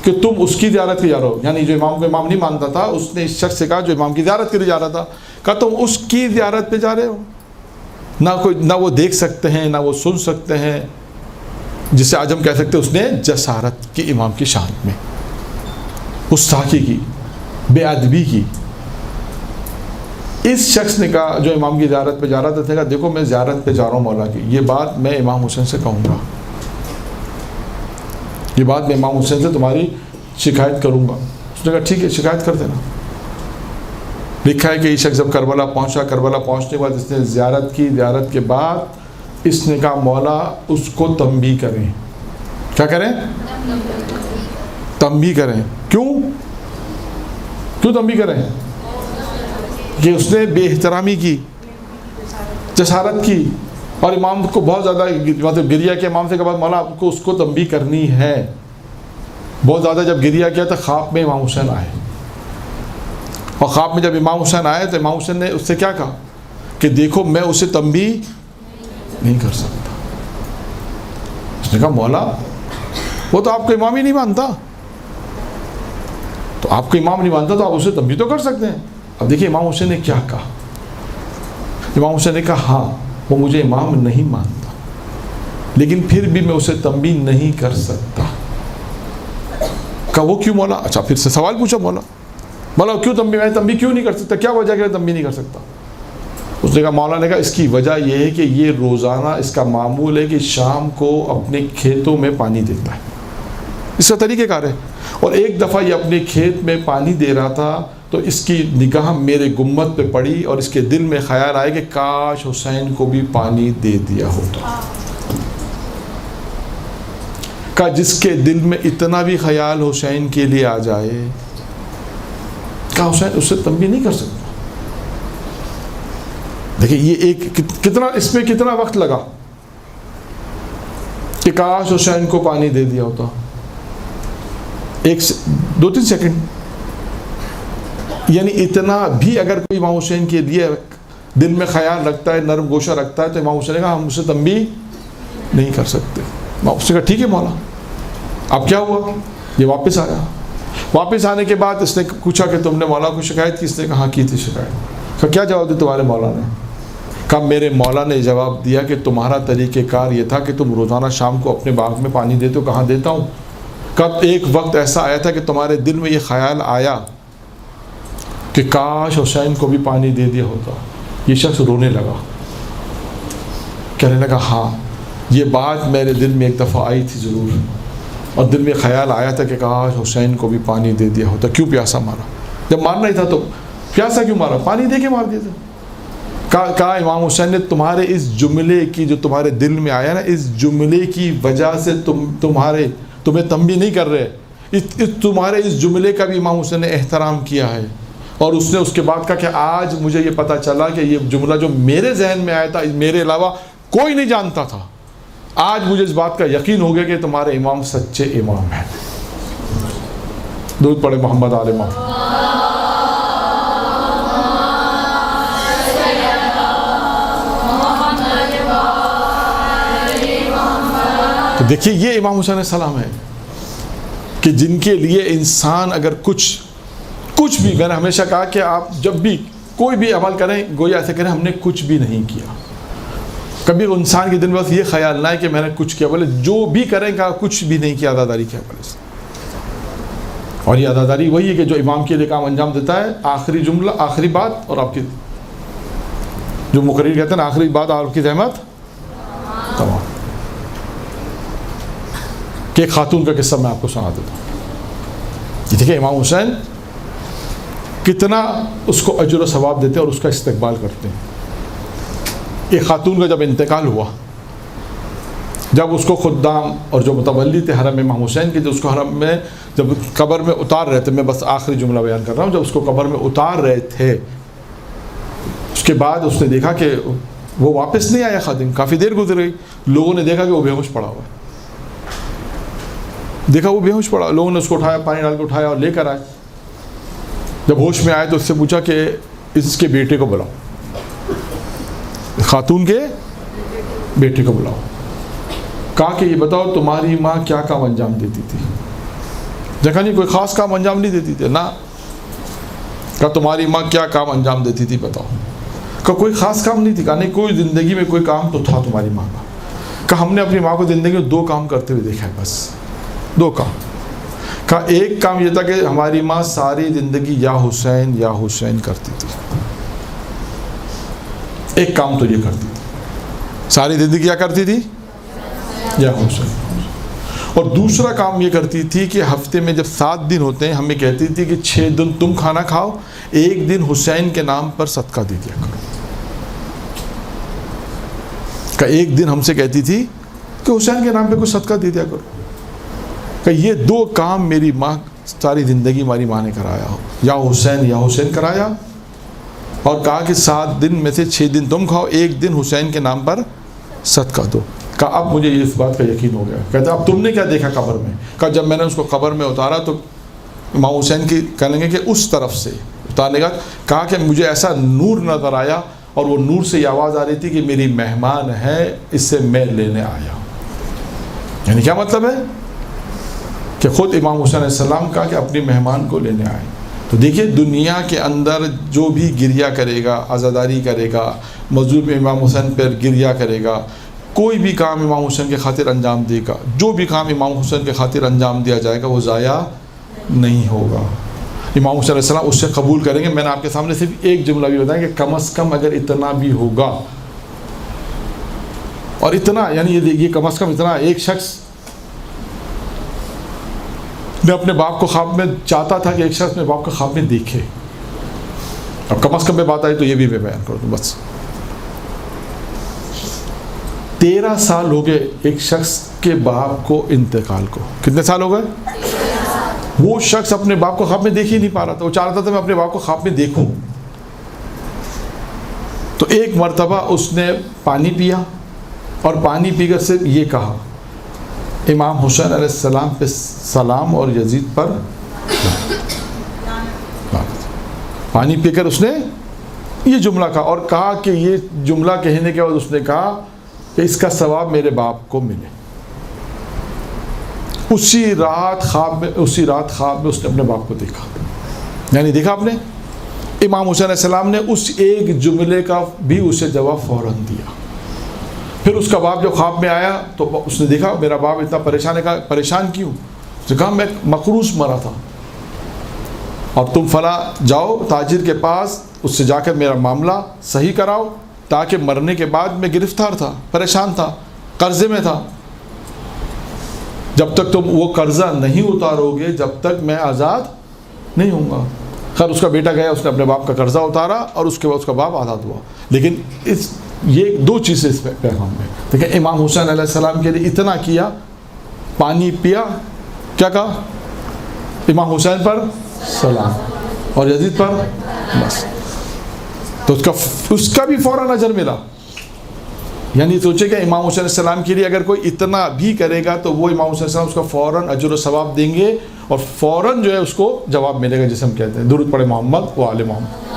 کہ تم اس کی زیارت کے جا رہے ہو, یعنی جو امام کو امام نہیں مانتا تھا اس نے اس شخص سے کہا جو امام کی زیارت کے لیے جا رہا تھا, کہا تم اس کی زیارت پہ جا رہے ہو, نہ وہ دیکھ سکتے ہیں نہ وہ سن سکتے ہیں, جسے آج ہم کہہ سکتے ہیں اس نے جسارت کی امام کی شان میں, گستاخی کی, بے ادبی کی. اس شخص نے کہا جو امام کی زیارت پہ جا رہا تھا, کہا دیکھو میں زیارت پہ جا رہا ہوں مولا کی, یہ بات میں امام حسین سے کہوں گا, یہ بات میں امام حسین سے تمہاری شکایت کروں گا. اس نے کہا ٹھیک ہے شکایت کر دینا. لکھا ہے کہ یہ شخص جب کربلا پہنچا, کربلا پہنچنے کے بعد اس نے زیارت کی, زیارت کے بعد اس نے کہا مولا اس کو تنبیہ کریں. کیا کریں؟ تنبیہ کریں. کیوں تنبیہ کریں؟ کہ اس نے بے احترامی کی, جسارت کی, اور امام کو بہت زیادہ مطلب گریہ کیا. امام سے کہا مولا آپ کو اس کو تنبیہ کرنی ہے. بہت زیادہ جب گریہ کیا تو خواب میں امام حسین آئے, اور خواب میں جب امام حسین آئے تو امام حسین نے اس سے کیا کہا کہ دیکھو میں اسے تنبیہ نہیں کر سکتا. اس نے کہا مولا وہ تو آپ کو امام ہی نہیں مانتا, تو آپ کو امام نہیں مانتا تو آپ اسے تنبیہ تو کر سکتے ہیں. اب دیکھیے امام حسین نے کیا کہا. امام حسین نے کہا ہاں وہ مجھے امام نہیں مانتا, لیکن پھر بھی میں اسے تنبیہ نہیں کر سکتا. کہا وہ کیوں مولا؟ اچھا پھر سے سوال پوچھا مولا کیوں میں تنبیہ کیوں نہیں کر سکتا, کیا وجہ کہ میں تنبیہ نہیں کر سکتا؟ اس نے کہا مولا نے کہا اس کی وجہ یہ ہے کہ یہ روزانہ اس کا معمول ہے کہ شام کو اپنے کھیتوں میں پانی دیتا ہے, اس کا طریقہ کار ہے. اور ایک دفعہ یہ اپنے کھیت میں پانی دے رہا تھا تو اس کی نگاہ میرے گنبد پہ پڑی اور اس کے دل میں خیال آئے کہ کاش حسین کو بھی پانی دے دیا ہوتا. کہ جس کے دل میں اتنا بھی خیال حسین کے لیے آ جائے, کہ حسین اس سے تنبیہ نہیں کر سکتا. دیکھیں یہ ایک کتنا اس میں کتنا وقت لگا کہ کاش حسین کو پانی دے دیا ہوتا. 2-3 سیکنڈ. یعنی اتنا بھی اگر کوئی امام حسین کے لیے دل میں خیال رکھتا ہے, نرم گوشہ رکھتا ہے, تو امام حسین نے کہا ہم اسے تنبیہ نہیں کر سکتے. اس نے کہا ٹھیک ہے مولا. اب کیا ہوا؟ یہ واپس آیا. واپس آنے کے بعد اس نے پوچھا کہ تم نے مولا کو شکایت کی؟ اس نے کہا ہاں کی تھی شکایت. کہا کیا جواب دیا تمہارے مولا نے؟ کہا میرے مولا نے جواب دیا کہ تمہارا طریقہ کار یہ تھا کہ تم روزانہ شام کو اپنے باغ میں پانی دیتے ہو. کہاں دیتا ہوں. کب ایک وقت ایسا آیا تھا کہ تمہارے دل میں یہ خیال آیا کہ کاش حسین کو بھی پانی دے دیا ہوتا. یہ شخص رونے لگا, کہنے لگا ہاں یہ بات میرے دل میں ایک دفعہ آئی تھی ضرور, اور دل میں خیال آیا تھا کہ کاش حسین کو بھی پانی دے دیا ہوتا. کیوں پیاسا مارا؟ جب مارنا ہی تھا تو پیاسا کیوں مارا؟ پانی دے کے مار دیا تھا. کہا امام حسین نے تمہارے اس جملے کی جو تمہارے دل میں آیا نا, اس جملے کی وجہ سے تمہیں تنبیہ نہیں کر رہے, تمہارے اس جملے کا بھی امام حسین نے احترام کیا ہے, اور اس نے اس کے بعد کہا کہ آج مجھے یہ پتہ چلا کہ یہ جملہ جو میرے ذہن میں آیا تھا میرے علاوہ کوئی نہیں جانتا تھا، آج مجھے اس بات کا یقین ہو گیا کہ تمہارے امام سچے امام ہیں۔ درود پڑھے محمد آل محمد۔ تو دیکھیے یہ امام حسین علیہ السلام ہے کہ جن کے لیے انسان اگر کچھ بھی، میں نے ہمیشہ کہا کہ آپ جب بھی کوئی بھی عمل کریں گویا ایسے کریں ہم نے کچھ بھی نہیں کیا۔ کبھی انسان کے دل میں بس یہ خیال نہ ہے کہ میں نے کچھ کیا، بولے جو بھی کریں گا کچھ بھی نہیں کیا، عزاداری کیا بولے۔ اور یہ عزاداری وہی ہے کہ جو امام کے لیے کام انجام دیتا ہے، آخری جملہ، آخری بات، اور آپ کی جو مقرر کہتے ہیں آخری بات آپ کی زحمت تمام۔ کہ ایک خاتون کا قصہ میں آپ کو سنا دیتا ہوں۔ یہ دیکھیں امام حسین کتنا اس کو اجر و ثواب دیتے ہیں اور اس کا استقبال کرتے ہیں۔ ایک خاتون کا جب انتقال ہوا، جب اس کو خدام اور جو متولی تھے حرم امام حسین کے، جو اس کو حرم میں جب قبر میں اتار رہے تھے، میں بس آخری جملہ بیان کر رہا ہوں، جب اس کو قبر میں اتار رہے تھے، اس کے بعد اس نے دیکھا کہ وہ واپس نہیں آیا خادم، کافی دیر گزر گئی، لوگوں نے دیکھا کہ وہ بے ہوش پڑا ہوا ہے، دیکھا وہ بے ہوش پڑا، لوگوں نے اس کو اٹھایا، پانی ڈال کے اٹھایا اور لے کر آئے۔ جب ہوش میں آئے تو اس سے پوچھا کہ اس کے بیٹے کو بلاؤ، خاتون کے بیٹے کو بلاؤ۔ کہا کہ یہ بتاؤ تمہاری ماں کیا کام انجام دیتی تھی؟ دیکھا نہیں کوئی خاص کام انجام نہیں دیتی تھی نا۔ کہا تمہاری ماں کیا کام انجام دیتی تھی بتاؤ؟ کہا کوئی خاص کام نہیں تھی۔ کہا نہیں کوئی زندگی میں کوئی کام تو تھا تمہاری ماں کا۔ کہا ہم نے اپنی ماں کو زندگی میں 2 کام کرتے ہوئے دیکھا ہے، بس 2 کام۔ کہا ایک کام یہ تھا کہ ہماری ماں ساری زندگی یا حسین کرتی تھی، ایک کام تو یہ کرتی تھی، ساری زندگی کیا کرتی تھی؟ یا حسین۔ اور دوسرا کام یہ کرتی تھی کہ ہفتے میں جب 7 دن ہوتے ہیں ہمیں کہتی تھی کہ 6 دن تم کھانا کھاؤ، 1 دن حسین کے نام پر صدقہ دے دیا کرو۔ کہ 1 دن ہم سے کہتی تھی کہ حسین کے نام پہ کوئی صدقہ دے دیا کرو۔ کہ یہ 2 کام میری ماں ساری زندگی ہماری ماں نے کرایا ہو، یا حسین کرایا، اور کہا کہ 7 دن میں سے 6 دن تم کھاؤ، 1 دن حسین کے نام پر صدقہ دو۔ کہا اب مجھے اس بات کا یقین ہو گیا۔ کہتا اب تم نے کیا دیکھا قبر میں؟ کہا جب میں نے اس کو قبر میں اتارا تو امام حسین کی کہنے لگے کہ اس طرف سے اتارنے کا، کہا کہ مجھے ایسا نور نظر آیا اور وہ نور سے یہ آواز آ رہی تھی کہ میری مہمان ہے، اس سے میں لینے آیا۔ یعنی کیا مطلب ہے کہ خود امام حسین علیہ السلام کا کہ اپنی مہمان کو لینے آئے۔ تو دیکھیے دنیا کے اندر جو بھی گریہ کرے گا، عزاداری کرے گا، مظلوم امام حسین پر گریہ کرے گا، کوئی بھی کام امام حسین کے خاطر انجام دے گا، جو بھی کام امام حسین کے خاطر انجام دیا جائے گا وہ ضائع نہیں ہوگا۔ امام حسین علیہ السلام اس سے قبول کریں گے۔ میں نے آپ کے سامنے صرف ایک جملہ بھی بتایا کہ کم از کم اگر اتنا بھی ہوگا، اور اتنا یعنی یہ کم از کم اتنا، ایک شخص نے اپنے باپ کو خواب میں چاہتا تھا کہ ایک شخص میں باپ کو خواب میں دیکھے۔ اب کم از کم میں بات آئی تو یہ بھی میں بیان کر دوں بس۔ 13 سال ہو گئے ایک شخص کے باپ کو انتقال کو۔ کتنے سال ہو گئے؟ وہ شخص اپنے باپ کو خواب میں دیکھ ہی نہیں پا رہا تھا۔ وہ چاہ رہا تھا میں اپنے باپ کو خواب میں دیکھوں۔ تو ایک مرتبہ اس نے پانی پیا اور پانی پی کر صرف یہ کہا امام حسین علیہ السلام پہ سلام اور یزید پر۔ پانی پی کر اس نے یہ جملہ کہا اور کہا کہ یہ جملہ کہنے کے بعد اس نے کہا کہ اس کا ثواب میرے باپ کو ملے۔ اسی رات خواب میں اس نے اپنے باپ کو دیکھا۔ یعنی دیکھا آپ نے، امام حسین علیہ السلام نے اس ایک جملے کا بھی اسے جواب فوراً دیا۔ پھر اس کا باپ جب خواب میں آیا تو اس نے دیکھا میرا باپ اتنا پریشان ہے۔ کہا پریشان کیوں؟ اس نے کہا میں مقروض مرا تھا اور تم فلاں جاؤ تاجر کے پاس، اس سے جا کر میرا معاملہ صحیح کراؤ، تاکہ مرنے کے بعد میں گرفتار تھا، پریشان تھا، قرضے میں تھا، جب تک تم وہ قرضہ نہیں اتارو گے جب تک میں آزاد نہیں ہوں گا۔ خیر اس کا بیٹا گیا، اس نے اپنے باپ کا قرضہ اتارا اور اس کے بعد اس کا باپ آزاد ہوا۔ لیکن یہ 2 چیزیں اس پیغام میں دیکھیں، امام حسین علیہ السلام کے لیے اتنا کیا، پانی پیا، کیا کہا؟ امام حسین پر سلام اور یزید پر بس، تو اس کا بھی فوراً اجر ملا. یعنی سوچے کہ امام حسین علیہ السلام کے لیے اگر کوئی اتنا بھی کرے گا تو وہ امام حسین علیہ السلام اس کا فوراً اجر و ثواب دیں گے، اور فوراً جو ہے اس کو جواب ملے گا، جسے ہم کہتے ہیں درود پڑھے محمد و آل محمد.